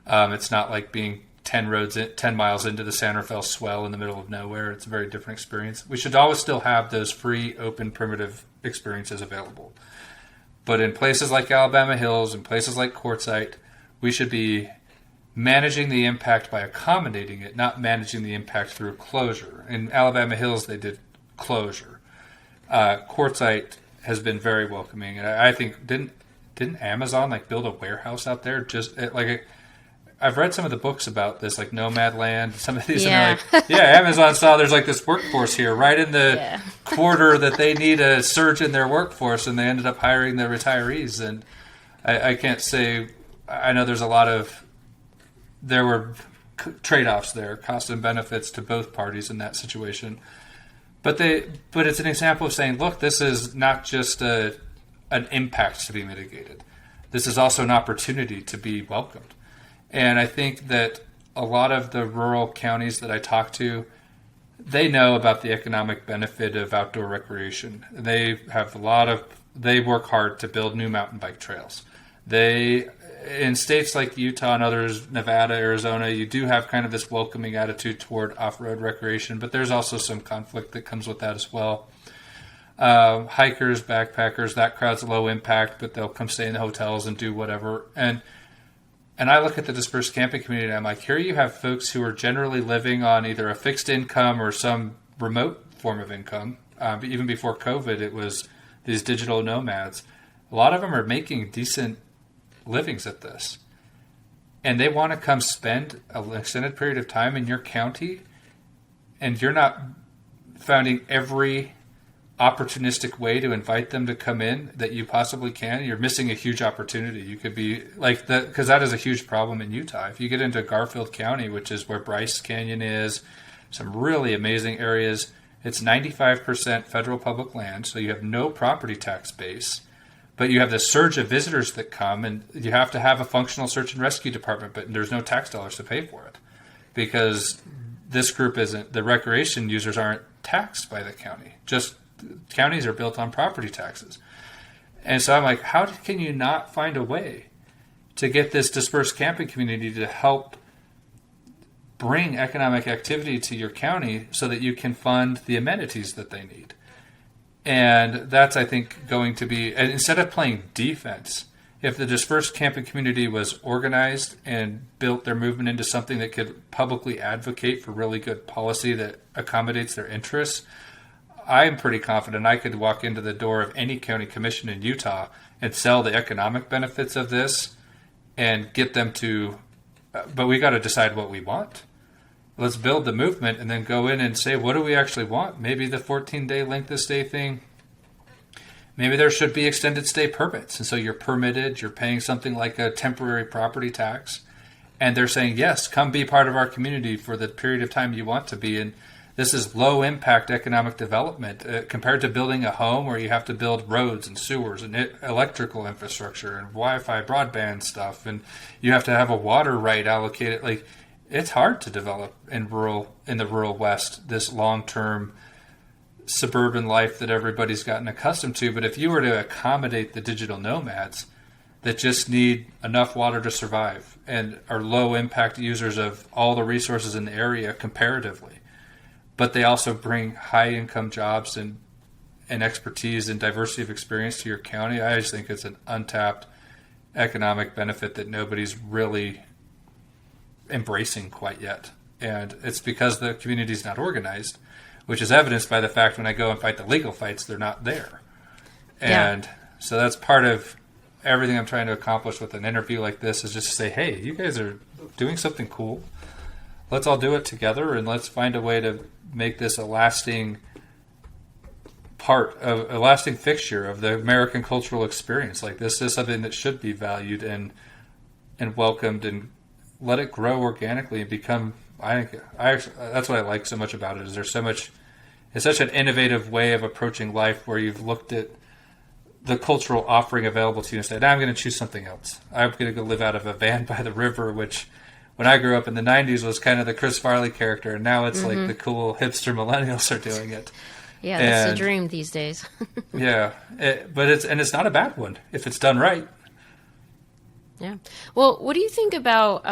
S2: It's not like being 10 miles into the San Rafael swell in the middle of nowhere. It's a very different experience. We should always still have those free, open, primitive experiences available. But in places like Alabama Hills and places like Quartzsite, we should be managing the impact by accommodating it, not managing the impact through closure. In Alabama Hills, they did closure. Quartzsite has been very welcoming. And I think, didn't Amazon build a warehouse out there? I've read some of the books about this, like Nomadland, some of these,
S1: Yeah.
S2: and they're like, Amazon saw there's this workforce here right in the quarter that they need a surge in their workforce, and they ended up hiring the retirees. And I can't say, I know there were trade-offs there, cost and benefits to both parties in that situation. But it's an example of saying, look, this is not just an impact to be mitigated. This is also an opportunity to be welcomed. And I think that a lot of the rural counties that I talk to, they know about the economic benefit of outdoor recreation. They work hard to build new mountain bike trails. In states like Utah and others, Nevada, Arizona, you do have kind of this welcoming attitude toward off-road recreation, but there's also some conflict that comes with that as well. Hikers, backpackers, that crowd's low impact, but they'll come stay in the hotels and do whatever. And I look at the dispersed camping community and I'm like, here you have folks who are generally living on either a fixed income or some remote form of income. Even before COVID, it was these digital nomads. A lot of them are making decent livings at this. And they want to come spend an extended period of time in your county, and you're not finding every opportunistic way to invite them to come in that you possibly can. You're missing a huge opportunity. You could be because that is a huge problem in Utah. If you get into Garfield County, which is where Bryce Canyon is, some really amazing areas, it's 95% federal public land, so you have no property tax base, but you have this surge of visitors that come, and you have to have a functional search and rescue department, but there's no tax dollars to pay for it because this group the recreation users aren't taxed by the county. Just counties are built on property taxes. And so I'm like, how can you not find a way to get this dispersed camping community to help bring economic activity to your county so that you can fund the amenities that they need? And that's, I think, going to be, instead of playing defense if the dispersed camping community was organized and built their movement into something that could publicly advocate for really good policy that accommodates their interests, I'm pretty confident I could walk into the door of any county commission in Utah and sell the economic benefits of this and get them to, but we got to decide what we want. Let's build the movement and then go in and say, what do we actually want? Maybe the 14-day length of stay thing. Maybe there should be extended stay permits. And so you're permitted, you're paying something like a temporary property tax. And they're saying, yes, come be part of our community for the period of time you want to be. And this is low impact economic development compared to building a home where you have to build roads and sewers and electrical infrastructure and Wi-Fi broadband stuff. And you have to have a water right allocated. Like, it's hard to develop in the rural West, this long-term suburban life that everybody's gotten accustomed to. But if you were to accommodate the digital nomads that just need enough water to survive and are low impact users of all the resources in the area comparatively, but they also bring high income jobs and expertise and diversity of experience to your county, I just think it's an untapped economic benefit that nobody's really embracing quite yet. And it's because the community's not organized, which is evidenced by the fact when I go and fight the legal fights, they're not there. And so that's part of everything I'm trying to accomplish with an interview like this, is just to say, hey, you guys are doing something cool. Let's all do it together, and let's find a way to make this a lasting part of a lasting fixture of the American cultural experience. Like, this is something that should be valued and welcomed, and let it grow organically and become. I actually, that's what I like so much about it. Is there's so much. It's such an innovative way of approaching life, where you've looked at the cultural offering available to you and said, I'm going to choose something else. I'm going to go live out of a van by the river, which when I grew up in the 90s was kind of the Chris Farley character, and now it's like the cool hipster millennials are doing it.
S1: Yeah, that's the dream these days.
S2: Yeah, but it's not a bad one if it's done right.
S1: Yeah. Well, what do you think about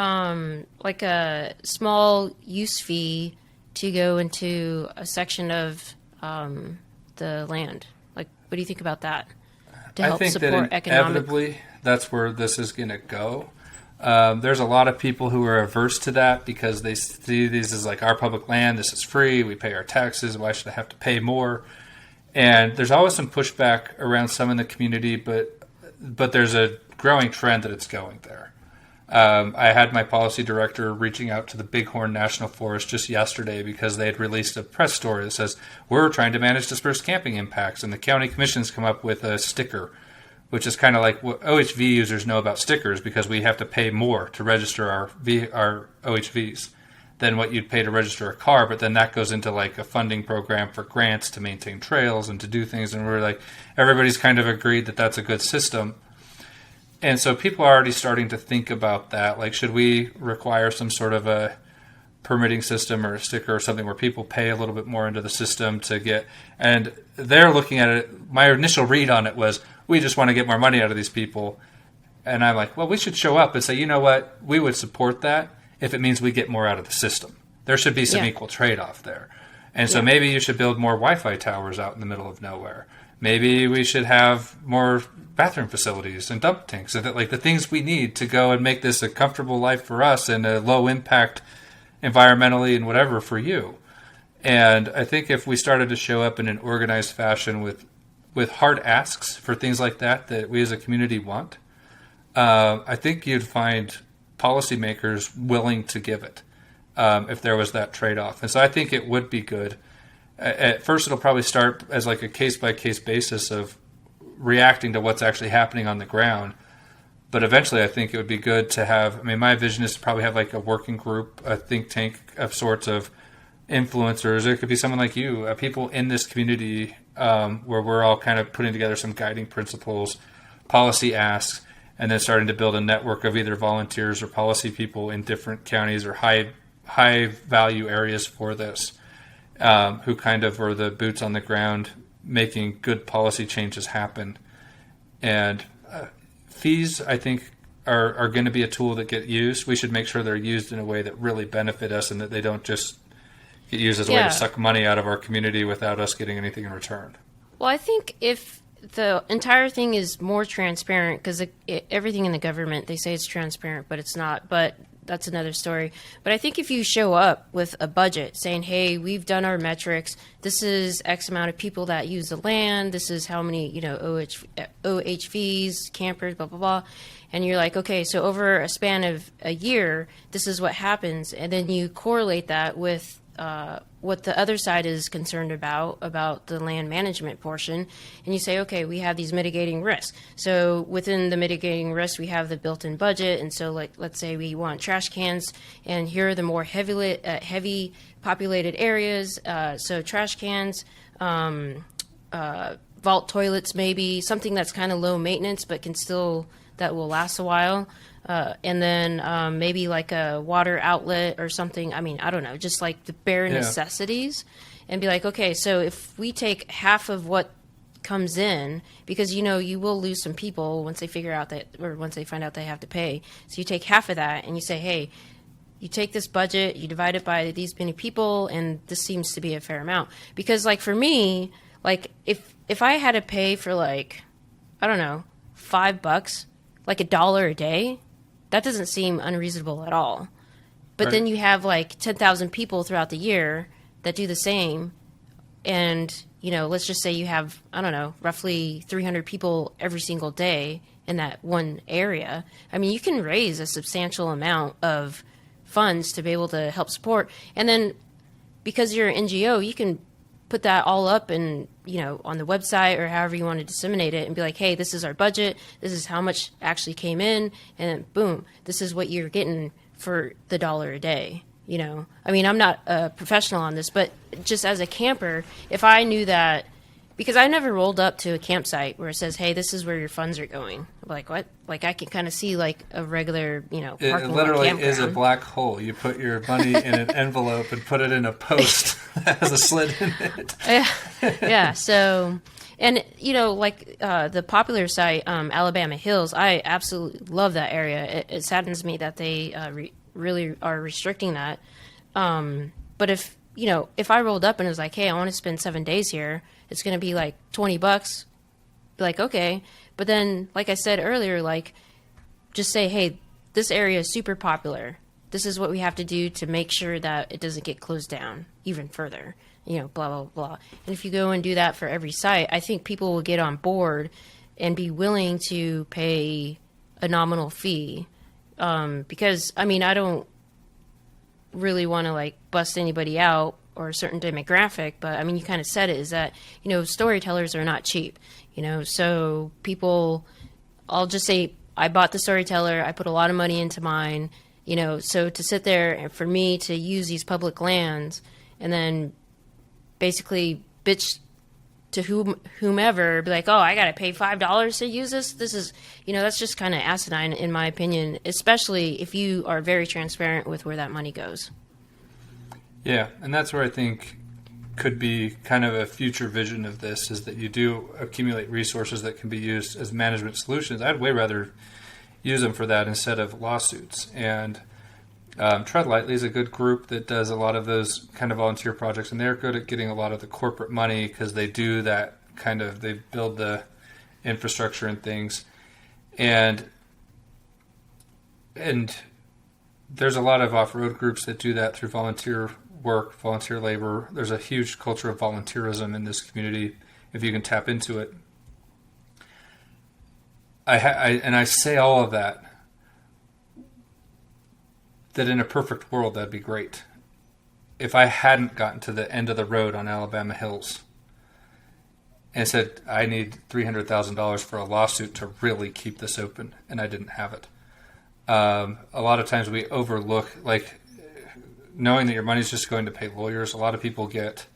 S1: like a small use fee to go into a section of the land? Like, what do you think about that to help support economic?
S2: Inevitably, that's where this is going to go. There's a lot of people who are averse to that because they see these as like our public land. This is free. We pay our taxes. Why should I have to pay more? And there's always some pushback around some in the community, but there's a growing trend that it's going there. I had my policy director reaching out to the Bighorn National Forest just yesterday because they had released a press story that says, we're trying to manage dispersed camping impacts. And the county commission's come up with a sticker, which is kind of like what OHV users know about stickers, because we have to pay more to register our OHVs than what you'd pay to register a car. But then that goes into like a funding program for grants to maintain trails and to do things. And we're like, everybody's kind of agreed that that's a good system. And so people are already starting to think about that. Like, should we require some sort of a permitting system or a sticker or something where people pay a little bit more into the system to get, and they're looking at it. My initial read on it was, we just want to get more money out of these people. And I'm like, well, we should show up and say, you know what? We would support that if it means we get more out of the system. There should be some equal trade-off there. And so maybe you should build more Wi-Fi towers out in the middle of nowhere. Maybe we should have more bathroom facilities and dump tanks, so that like the things we need to go and make this a comfortable life for us and a low impact environmentally and whatever for you. And I think if we started to show up in an organized fashion with hard asks for things like that we as a community want, I think you'd find policymakers willing to give it if there was that trade-off. And so I think it would be good. At first, it'll probably start as like a case-by-case basis of reacting to what's actually happening on the ground. But eventually, I think it would be good to have, I mean, my vision is to probably have like a working group, a think tank of sorts of influencers. It could be someone like you, people in this community where we're all kind of putting together some guiding principles, policy asks, and then starting to build a network of either volunteers or policy people in different counties or high value areas for this, who kind of are the boots on the ground making good policy changes happen. And fees, I think, are going to be a tool that get used. We should make sure they're used in a way that really benefit us and that they don't just get used as a way to suck money out of our community without us getting anything in return.
S1: Well, I think if the entire thing is more transparent because everything in the government, they say it's transparent, but it's not. But that's another story. But I think if you show up with a budget saying, hey, we've done our metrics, this is X amount of people that use the land, this is how many, OHVs, campers, blah, blah, blah. And you're like, okay, so over a span of a year, this is what happens. And then you correlate that with what the other side is concerned about the land management portion. And you say, okay, we have these mitigating risks. So within the mitigating risks, we have the built-in budget. And so like, let's say we want trash cans, and here are the more heavy populated areas. So trash cans, vault toilets, maybe something that's kind of low maintenance, but that will last a while. And then maybe like a water outlet or something. I mean, I don't know, just like the bare necessities, and be like, okay, so if we take half of what comes in, because you will lose some people once they figure out that, or once they find out they have to pay. So you take half of that and you say, hey, you take this budget, you divide it by these many people, and this seems to be a fair amount. Because like for me, like if I had to pay for like, I don't know, $5, like $1 a day, that doesn't seem unreasonable at all. But then you have like 10,000 people throughout the year that do the same. And, let's just say you have, I don't know, roughly 300 people every single day in that one area. I mean, you can raise a substantial amount of funds to be able to help support. And then because you're an NGO, you can put that all up and, on the website or however you want to disseminate it, and be like, hey, this is our budget. This is how much actually came in. And boom, this is what you're getting for the $1 a day. I mean, I'm not a professional on this, but just as a camper, if I knew that, because I never rolled up to a campsite where it says, hey, this is where your funds are going. I'm like, what? Like I can kind of see like a regular, parking lot
S2: It literally
S1: campground.
S2: is a black hole. You put your money in an envelope and put it in a post that has a slit in it.
S1: Yeah. So, and the popular site, Alabama Hills, I absolutely love that area. It saddens me that they really are restricting that. But if I rolled up and was like, hey, I want to spend 7 days here, it's going to be like $20. Be like, okay. But then, like I said earlier, like just say, hey, this area is super popular. This is what we have to do to make sure that it doesn't get closed down even further, blah, blah, blah. And if you go and do that for every site, I think people will get on board and be willing to pay a nominal fee. Because, I mean, I don't really want to like bust anybody out or a certain demographic, but I mean, you kind of said it, is that, storytellers are not cheap, so people, I'll just say, I bought the storyteller, I put a lot of money into mine, so to sit there and for me to use these public lands and then basically bitch to whomever, be like, oh, I got to pay $5 to use this. This is, that's just kind of asinine in my opinion, especially if you are very transparent with where that money goes.
S2: Yeah, and that's where I think could be kind of a future vision of this, is that you do accumulate resources that can be used as management solutions. I'd way rather use them for that instead of lawsuits. And Tread Lightly is a good group that does a lot of those kind of volunteer projects, and they're good at getting a lot of the corporate money because they do that they build the infrastructure and things. And there's a lot of off-road groups that do that through volunteer work, volunteer labor. There's a huge culture of volunteerism in this community if you can tap into it. I say all of that in a perfect world, that'd be great. If I hadn't gotten to the end of the road on Alabama Hills and said, I need $300,000 for a lawsuit to really keep this open, and I didn't have it. A lot of times we overlook, like, knowing that your money's just going to pay lawyers. A lot of people get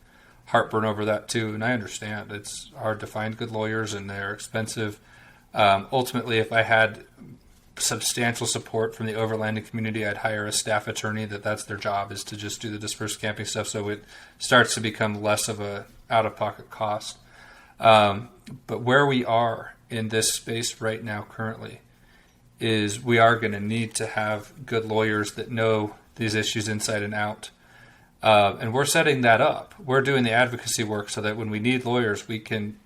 S2: heartburn over that too, and I understand. It's hard to find good lawyers, and they're expensive. Ultimately, if I had substantial support from the overlanding community, I'd hire a staff attorney that's their job, is to just do the dispersed camping stuff, so it starts to become less of a out-of-pocket cost. But where we are in this space right now currently is we are going to need to have good lawyers that know these issues inside and out. And we're setting that up. We're doing the advocacy work so that when we need lawyers, we can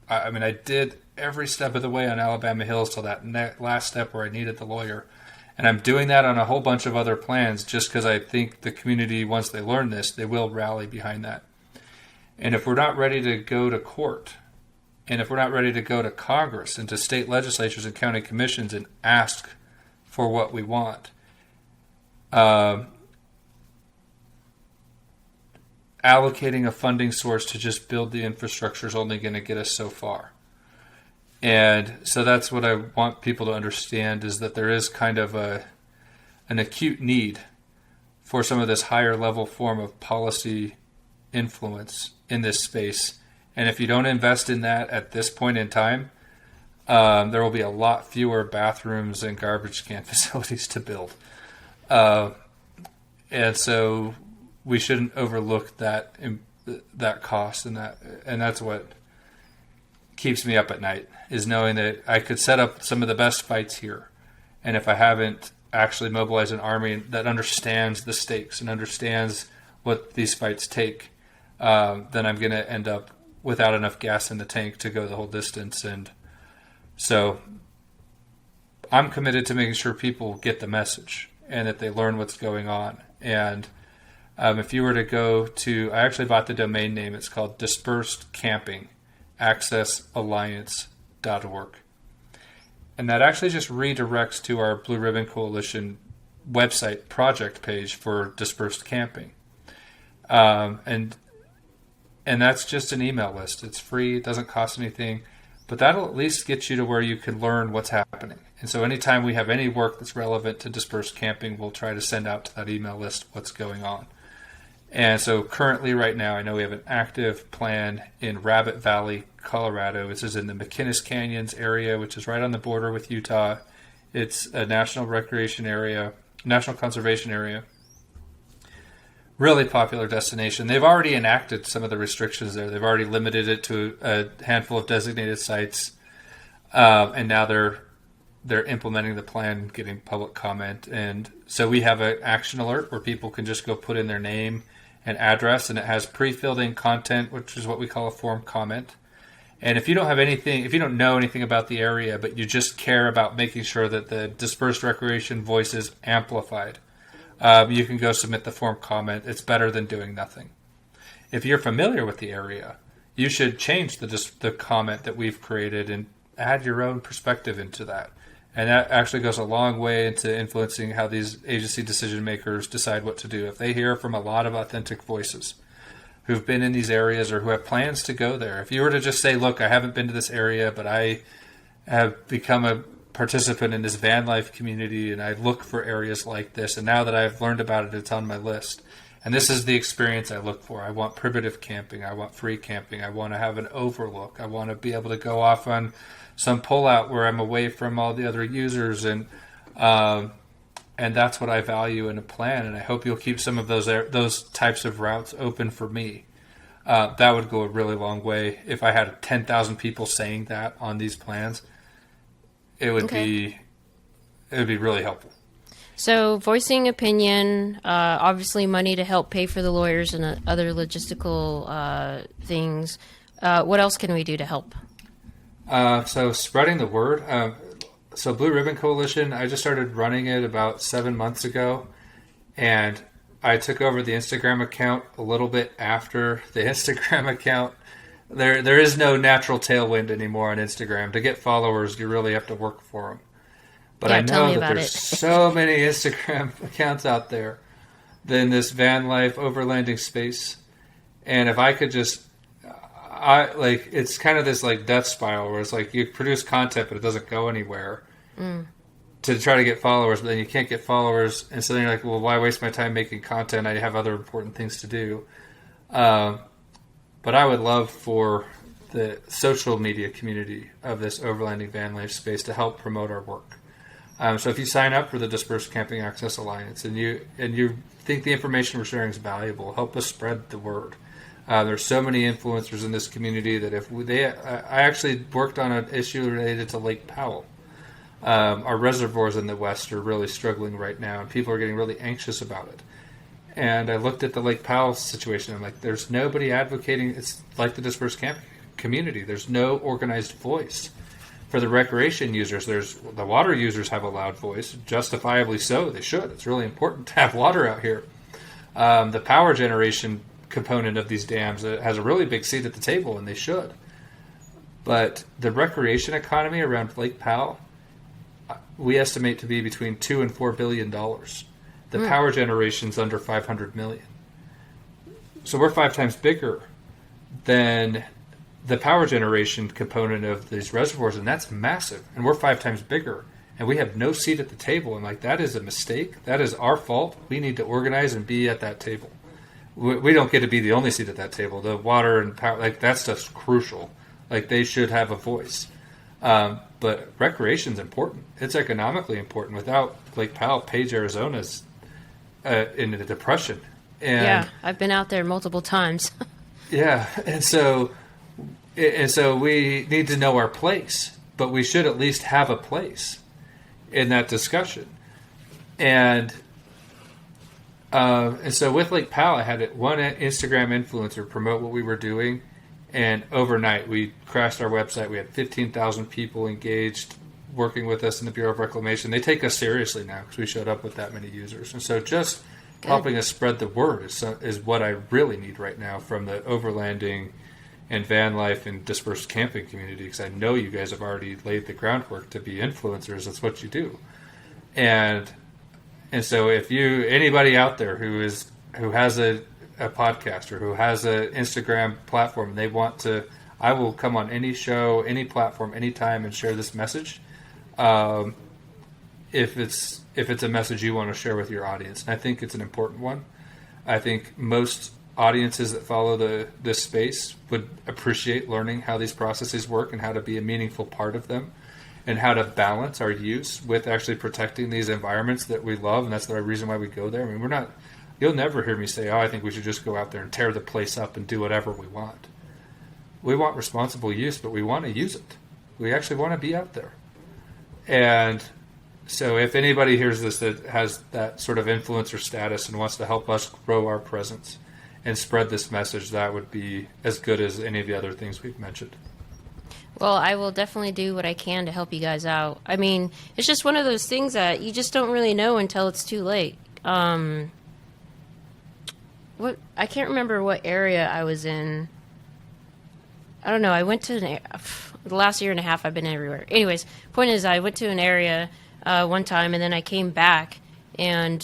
S2: I mean, I did every step of the way on Alabama Hills till that last step where I needed the lawyer. And I'm doing that on a whole bunch of other plans just because I think the community, once they learn this, they will rally behind that. And if we're not ready to go to court, and if we're not ready to go to Congress and to state legislatures and county commissions and ask for what we want, allocating a funding source to just build the infrastructure is only going to get us so far. And so that's what I want people to understand, is that there is kind of an acute need for some of this higher level form of policy influence in this space. And if you don't invest in that at this point in time, there will be a lot fewer bathrooms and garbage can facilities to build. And so we shouldn't overlook that cost, and that's what keeps me up at night, is knowing that I could set up some of the best fights here, and if I haven't actually mobilized an army that understands the stakes and understands what these fights take, then I'm going to end up without enough gas in the tank to go the whole distance. And so I'm committed to making sure people get the message and that they learn what's going on. And if you were to go to, I actually bought the domain name. It's called Dispersed Camping accessalliance.org. And that actually just redirects to our Blue Ribbon Coalition website project page for dispersed camping. And that's just an email list. It's free. It doesn't cost anything, but that'll at least get you to where you can learn what's happening. And so anytime we have any work that's relevant to dispersed camping, we'll try to send out to that email list what's going on. And so currently right now, I know we have an active plan in Rabbit Valley, Colorado. This is in the McInnes Canyons area, which is right on the border with Utah. It's a national recreation area, national conservation area. Really popular destination. They've already enacted some of the restrictions there. They've already limited it to a handful of designated sites. And now they're implementing the plan, getting public comment. And so we have an action alert where people can just go put in their name and address, and it has pre-filled in content, which is what we call a form comment. And if you don't have anything, if you don't know anything about the area, but you just care about making sure that the dispersed recreation voice is amplified, you can go submit the form comment. It's better than doing nothing. If you're familiar with the area, you should change the comment that we've created and add your own perspective into that. And that actually goes a long way into influencing how these agency decision makers decide what to do. If they hear from a lot of authentic voices who've been in these areas or who have plans to go there, if you were to just say, look, I haven't been to this area, but I have become a participant in this van life community and I look for areas like this, and now that I've learned about it, it's on my list. And this is the experience I look for. I want primitive camping. I want free camping. I want to have an overlook. I want to be able to go off on some pullout where I'm away from all the other users, and that's what I value in a plan. And I hope you'll keep some of those types of routes open for me. That would go a really long way. If I had 10,000 people saying that on these plans, it would be really helpful.
S1: So voicing opinion, obviously money to help pay for the lawyers and other logistical things. What else can we do to help?
S2: So spreading the word. So Blue Ribbon Coalition, I just started running it about 7 months ago, and I took over the Instagram account a little bit after the Instagram account. There is no natural tailwind anymore on Instagram. To get followers, you really have to work for them. But I know that there's so many Instagram accounts out there in this van life overlanding space. And if I could just, it's kind of this like death spiral where it's like you produce content, but it doesn't go anywhere to try to get followers, but then you can't get followers. And so then you're like, well, why waste my time making content? I have other important things to do. But I would love for the social media community of this overlanding van life space to help promote our work. So if you sign up for the Dispersed Camping Access Alliance and you think the information we're sharing is valuable, help us spread the word. There's so many influencers in this community that I actually worked on an issue related to Lake Powell. Our reservoirs in the West are really struggling right now, and people are getting really anxious about it. And I looked at the Lake Powell situation. I'm like, there's nobody advocating. It's like the Dispersed Camping community. There's no organized voice. For the recreation users, the water users have a loud voice, justifiably so. They should. It's really important to have water out here. The power generation component of these dams has a really big seat at the table, and they should. But the recreation economy around Lake Powell, we estimate to be between $2 and $4 billion. The power generation's under 500 million. So we're 5 times bigger than the power generation component of these reservoirs, and that's massive. And we're 5 times bigger, and we have no seat at the table. And like, that is a mistake. That is our fault. We need to organize and be at that table. We don't get to be the only seat at that table. The water and power, like, that stuff's crucial. Like, they should have a voice. But recreation's important. It's economically important. Without Lake Powell, Page, Arizona's in a depression. And
S1: yeah, I've been out there multiple times.
S2: yeah, and so we need to know our place, but we should at least have a place in that discussion. And so with Lake Powell, I had one Instagram influencer promote what we were doing, and overnight we crashed our website. We had 15,000 people engaged working with us in the Bureau of Reclamation. They take us seriously now because we showed up with that many users. And so just helping us spread the word is what I really need right now from the overlanding and van life and dispersed camping community, because I know you guys have already laid the groundwork to be influencers. That's what you do. And so if anybody out there who has a podcast or who has an Instagram platform, they want to, I will come on any show, any platform, anytime and share this message. If it's a message you want to share with your audience. And I think it's an important one. I think most audiences that follow this space would appreciate learning how these processes work and how to be a meaningful part of them, and how to balance our use with actually protecting these environments that we love. And that's the reason why we go there. I mean, you'll never hear me say, I think we should just go out there and tear the place up and do whatever we want. We want responsible use, but we want to use it. We actually want to be out there. And so if anybody hears this that has that sort of influencer status and wants to help us grow our presence and spread this message, that would be as good as any of the other things we've mentioned.
S1: Well, I will definitely do what I can to help you guys out. I mean, it's just one of those things that you just don't really know until it's too late. I can't remember what area I was in. I don't know. I went to the last year and a half I've been everywhere. Anyways, point is, I went to an area one time, and then I came back, and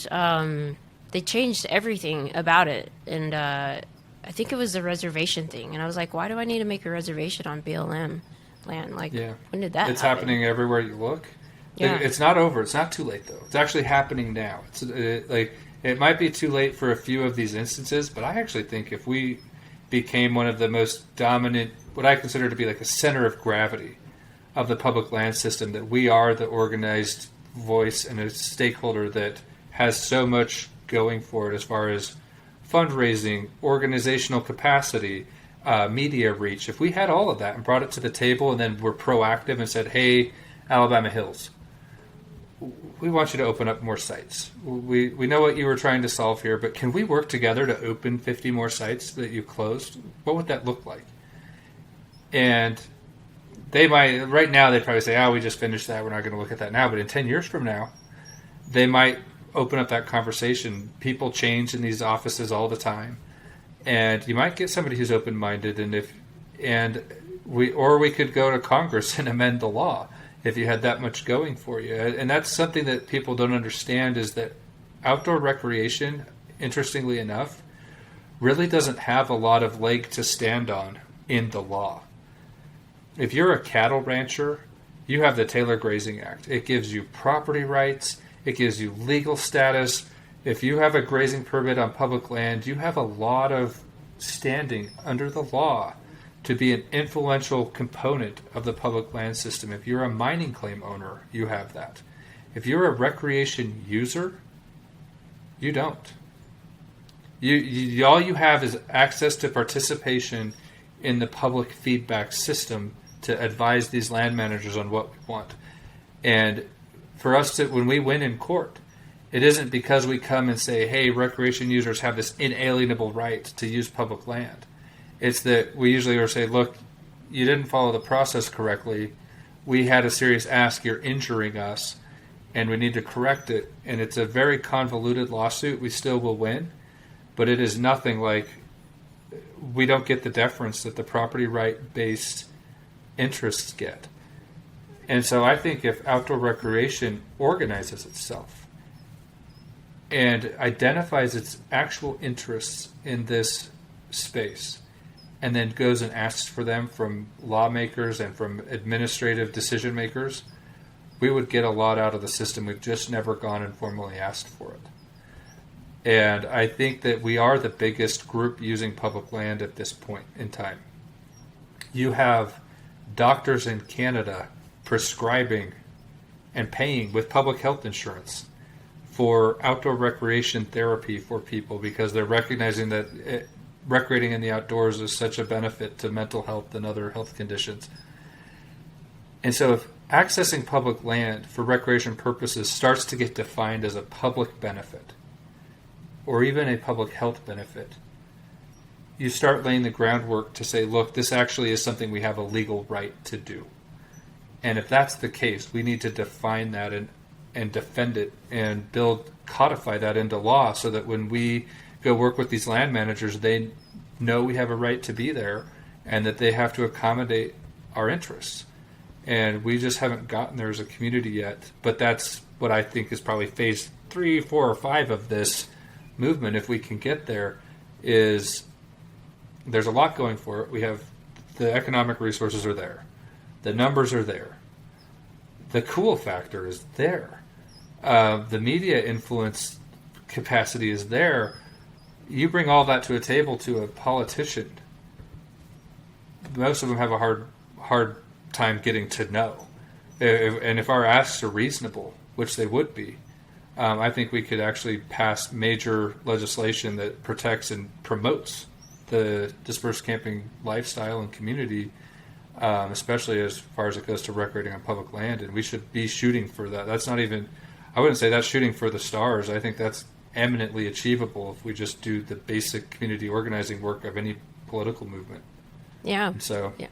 S1: they changed everything about it. And I think it was the reservation thing. And I was like, why do I need to make a reservation on BLM land? Like, when did that
S2: It's
S1: happen?
S2: happening everywhere you look.
S1: Yeah.
S2: It's not over. It's not too late, though. It's actually happening now. It might be too late for a few of these instances, but I actually think if we became one of the most dominant, what I consider to be like a center of gravity of the public land system, that we are the organized voice and a stakeholder that has so much going for it as far as fundraising, organizational capacity, media reach. If we had all of that and brought it to the table, and then we're proactive and said, hey, Alabama Hills, we want you to open up more sites. We know what you were trying to solve here, but can we work together to open 50 more sites that you closed? What would that look like? And they might, right now, they'd probably say, we just finished that. We're not going to look at that now. But in 10 years from now, they might open up that conversation. People change in these offices all the time. And you might get somebody who's open-minded, we could go to Congress and amend the law if you had that much going for you. And that's something that people don't understand, is that outdoor recreation, interestingly enough, really doesn't have a lot of leg to stand on in the law. If you're a cattle rancher, you have the Taylor Grazing Act. It gives you property rights. It gives you legal status. If you have a grazing permit on public land, you have a lot of standing under the law to be an influential component of the public land system. If you're a mining claim owner, you have that. If you're a recreation user, you don't. All you have is access to participation in the public feedback system to advise these land managers on what we want. And for us to, when we win in court, it isn't because we come and say, hey, recreation users have this inalienable right to use public land. It's that we usually say, look, you didn't follow the process correctly. We had a serious ask. You're injuring us, and we need to correct it. And it's a very convoluted lawsuit. We still will win, but it is nothing like, we don't get the deference that the property right-based interests get. And so I think if outdoor recreation organizes itself and identifies its actual interests in this space, and then goes and asks for them from lawmakers and from administrative decision makers, we would get a lot out of the system. We've just never gone and formally asked for it. And I think that we are the biggest group using public land at this point in time. You have doctors in Canada prescribing and paying with public health insurance for outdoor recreation therapy for people because they're recognizing that recreating in the outdoors is such a benefit to mental health and other health conditions. And so if accessing public land for recreation purposes starts to get defined as a public benefit or even a public health benefit, you start laying the groundwork to say, look, this actually is something we have a legal right to do. And if that's the case, we need to define that and defend it and codify that into law so that when we go work with these land managers, they know we have a right to be there and that they have to accommodate our interests. And we just haven't gotten there as a community yet. But that's what I think is probably phase 3, 4, or 5 of this movement. If we can get there, is there's a lot going for it. We have the economic resources are there. The numbers are there. The cool factor is there. The media influence capacity is there. You bring all that to a table to a politician, most of them have a hard time getting to know. And if our asks are reasonable, which they would be, I think we could actually pass major legislation that protects and promotes the dispersed camping lifestyle and community, especially as far as it goes to recreating on public land. And we should be shooting for that. That's not even, I wouldn't say that's shooting for the stars. I think that's eminently achievable if we just do the basic community organizing work of any political movement.
S1: Yeah.
S2: And so,
S1: yeah.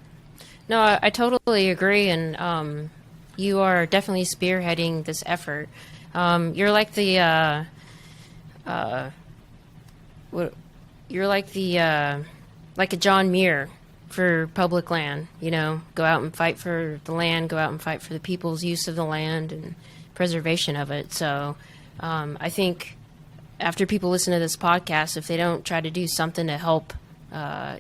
S1: No, I totally agree. And you are definitely spearheading this effort. You're like the, like a John Muir for public land, go out and fight for the land, go out and fight for the people's use of the land and preservation of it. So I think after people listen to this podcast, if they don't try to do something to help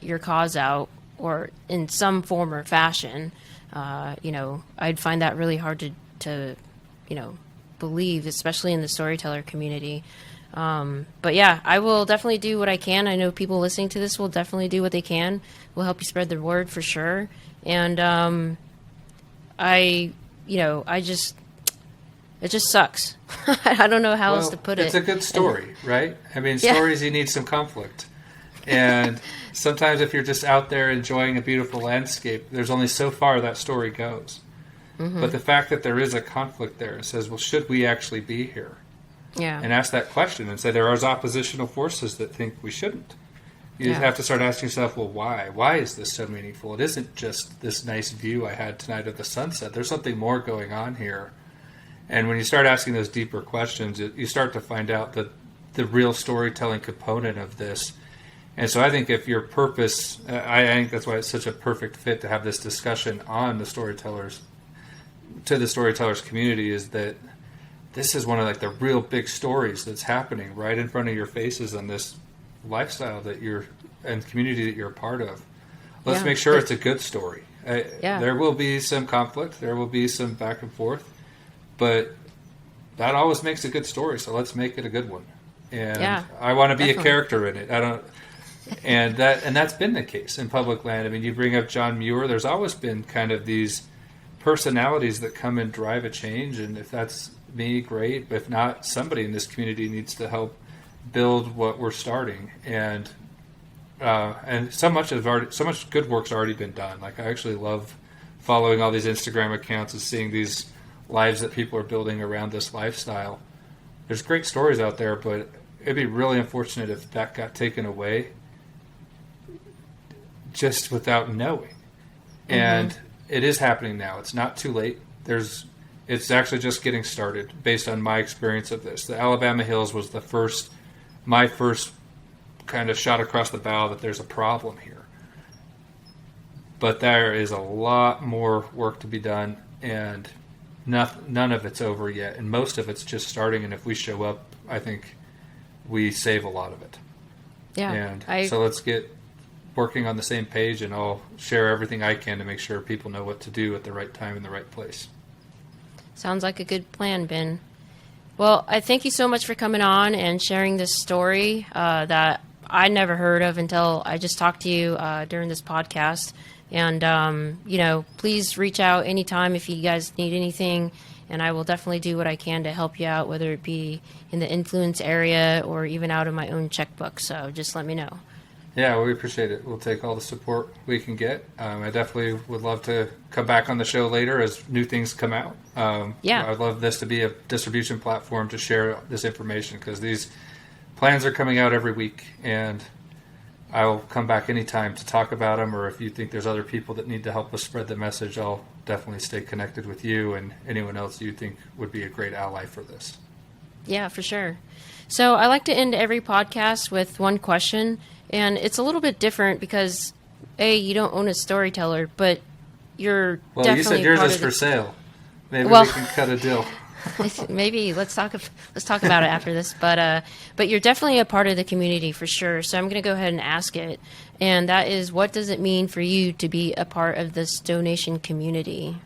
S1: your cause out or in some form or fashion, I'd find that really hard to believe, especially in the storyteller community. But yeah, I will definitely do what I can. I know people listening to this will definitely do what they can. We'll help you spread the word for sure. And it just sucks. I don't know how else to put it.
S2: It's a good story, right? I mean, stories, you need some conflict. And sometimes if you're just out there enjoying a beautiful landscape, there's only so far that story goes. Mm-hmm. But the fact that there is a conflict there, it says, well, should we actually be here?
S1: Yeah.
S2: And ask that question and say there are oppositional forces that think we shouldn't. You just have to start asking yourself, well, why? Why is this so meaningful? It isn't just this nice view I had tonight of the sunset. There's something more going on here. And when you start asking those deeper questions, you start to find out that the real storytelling component of this. And so I think if your purpose, I think that's why it's such a perfect fit to have this discussion on the storytellers, to the storytellers community, is that this is one of the real big stories that's happening right in front of your faces on this lifestyle that you're and community that you're a part of. Let's make sure it's a good story. There will be some conflict, there will be some back and forth, but that always makes a good story. So let's make it a good one. And I want to be a character in it. And that's been the case in public land. I mean, you bring up John Muir. There's always been kind of these personalities that come and drive a change, and if that's me, great. But if not, somebody in this community needs to help build what we're starting. And so much good work's already been done. Like, I actually love following all these Instagram accounts and seeing these lives that people are building around this lifestyle. There's great stories out there, but it'd be really unfortunate if that got taken away just without knowing. And it is happening now. It's not too late. It's actually just getting started based on my experience of this. The Alabama Hills was my first kind of shot across the bow that there's a problem here. But there is a lot more work to be done, and none of it's over yet. And most of it's just starting, and if we show up, I think we save a lot of it.
S1: Yeah.
S2: And so let's get working on the same page, and I'll share everything I can to make sure people know what to do at the right time in the right place.
S1: Sounds like a good plan, Ben. Well, I thank you so much for coming on and sharing this story that I never heard of until I just talked to you during this podcast. And, please reach out anytime if you guys need anything. And I will definitely do what I can to help you out, whether it be in the influence area or even out of my own checkbook. So just let me know.
S2: Yeah, well, we appreciate it. We'll take all the support we can get. I definitely would love to come back on the show later as new things come out. I'd love this to be a distribution platform to share this information, because these plans are coming out every week, and I'll come back anytime to talk about them, or if you think there's other people that need to help us spread the message, I'll definitely stay connected with you and anyone else you think would be a great ally for this.
S1: Yeah, for sure. So I like to end every podcast with one question. And it's a little bit different because, A, you don't own a storyteller, but you're definitely
S2: you said yours is for sale. Maybe we can cut a deal.
S1: Maybe let's talk about it after this. But you're definitely a part of the community for sure. So I'm going to go ahead and ask it, and that is, what does it mean for you to be a part of this donation community?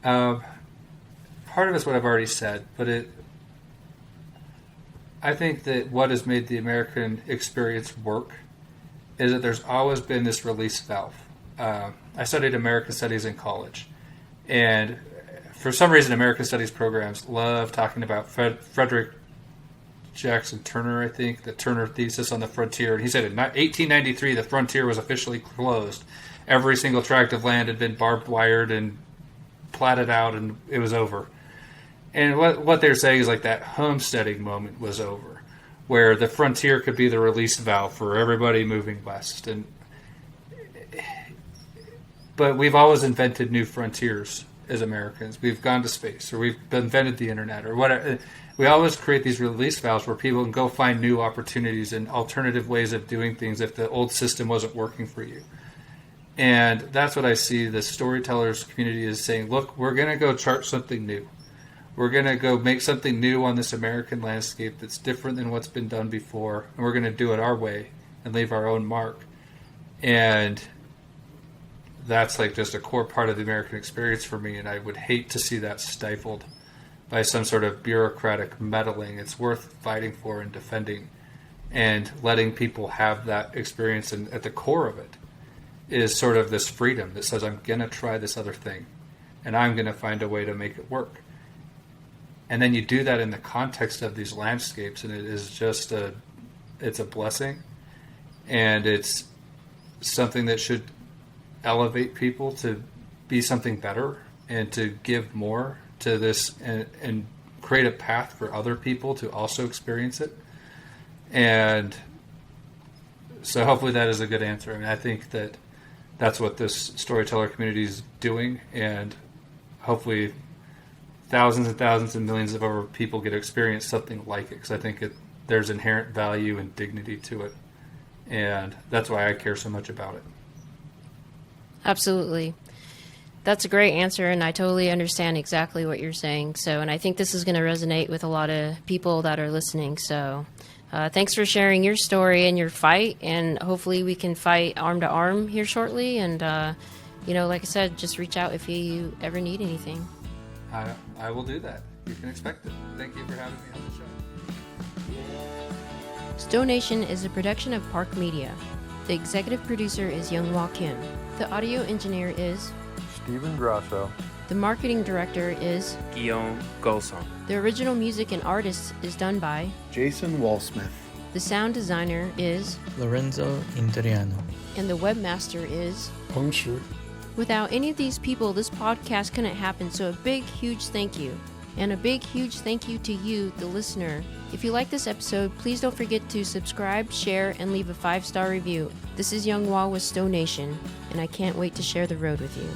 S2: Part of it's what I've already said, but I think that what has made the American experience work is that there's always been this release valve. I studied American Studies in college, and for some reason American Studies programs love talking about Frederick Jackson Turner, I think, the Turner thesis on the frontier. And he said in 1893 the frontier was officially closed. Every single tract of land had been barbed wired and platted out, and it was over. And what they're saying is like that homesteading moment was over, where the frontier could be the release valve for everybody moving west. But we've always invented new frontiers as Americans. We've gone to space, or we've invented the internet, or whatever. We always create these release valves where people can go find new opportunities and alternative ways of doing things if the old system wasn't working for you. And that's what I see the storytellers community is saying, look, we're going to go chart something new. We're going to go make something new on this American landscape that's different than what's been done before, and we're going to do it our way and leave our own mark. And that's like just a core part of the American experience for me, and I would hate to see that stifled by some sort of bureaucratic meddling. It's worth fighting for and defending and letting people have that experience. And at the core of it is sort of this freedom that says, I'm going to try this other thing, and I'm going to find a way to make it work. And then you do that in the context of these landscapes, and it is just it's a blessing, and it's something that should elevate people to be something better and to give more to this and create a path for other people to also experience it. And so hopefully that is a good answer. I mean, I think that that's what this storyteller community is doing, and hopefully thousands and thousands and millions of other people get to experience something like it, because I think there's inherent value and dignity to it, and that's why I care so much about it.
S1: Absolutely. That's a great answer, and I totally understand exactly what you're saying. So, and I think this is going to resonate with a lot of people that are listening. So thanks for sharing your story and your fight, and hopefully we can fight arm to arm here shortly. And, like I said, just reach out if you ever need anything.
S2: I will do that. You can expect it. Thank you for having me on the show.
S1: Stonation is a production of Park Media. The executive producer is Younghwa Kim. The audio engineer is
S3: Stephen Grasso.
S1: The marketing director is
S4: Guillaume Golson.
S1: The original music and artist is done by
S3: Jason Walsmith.
S1: The sound designer is
S5: Lorenzo Interiano.
S1: And the webmaster is
S3: Peng Shi.
S1: Without any of these people, this podcast couldn't happen, so a big, huge thank you. And a big, huge thank you to you, the listener. If you like this episode, please don't forget to subscribe, share, and leave a 5-star review. This is Young Wall with Stowe Nation, and I can't wait to share the road with you.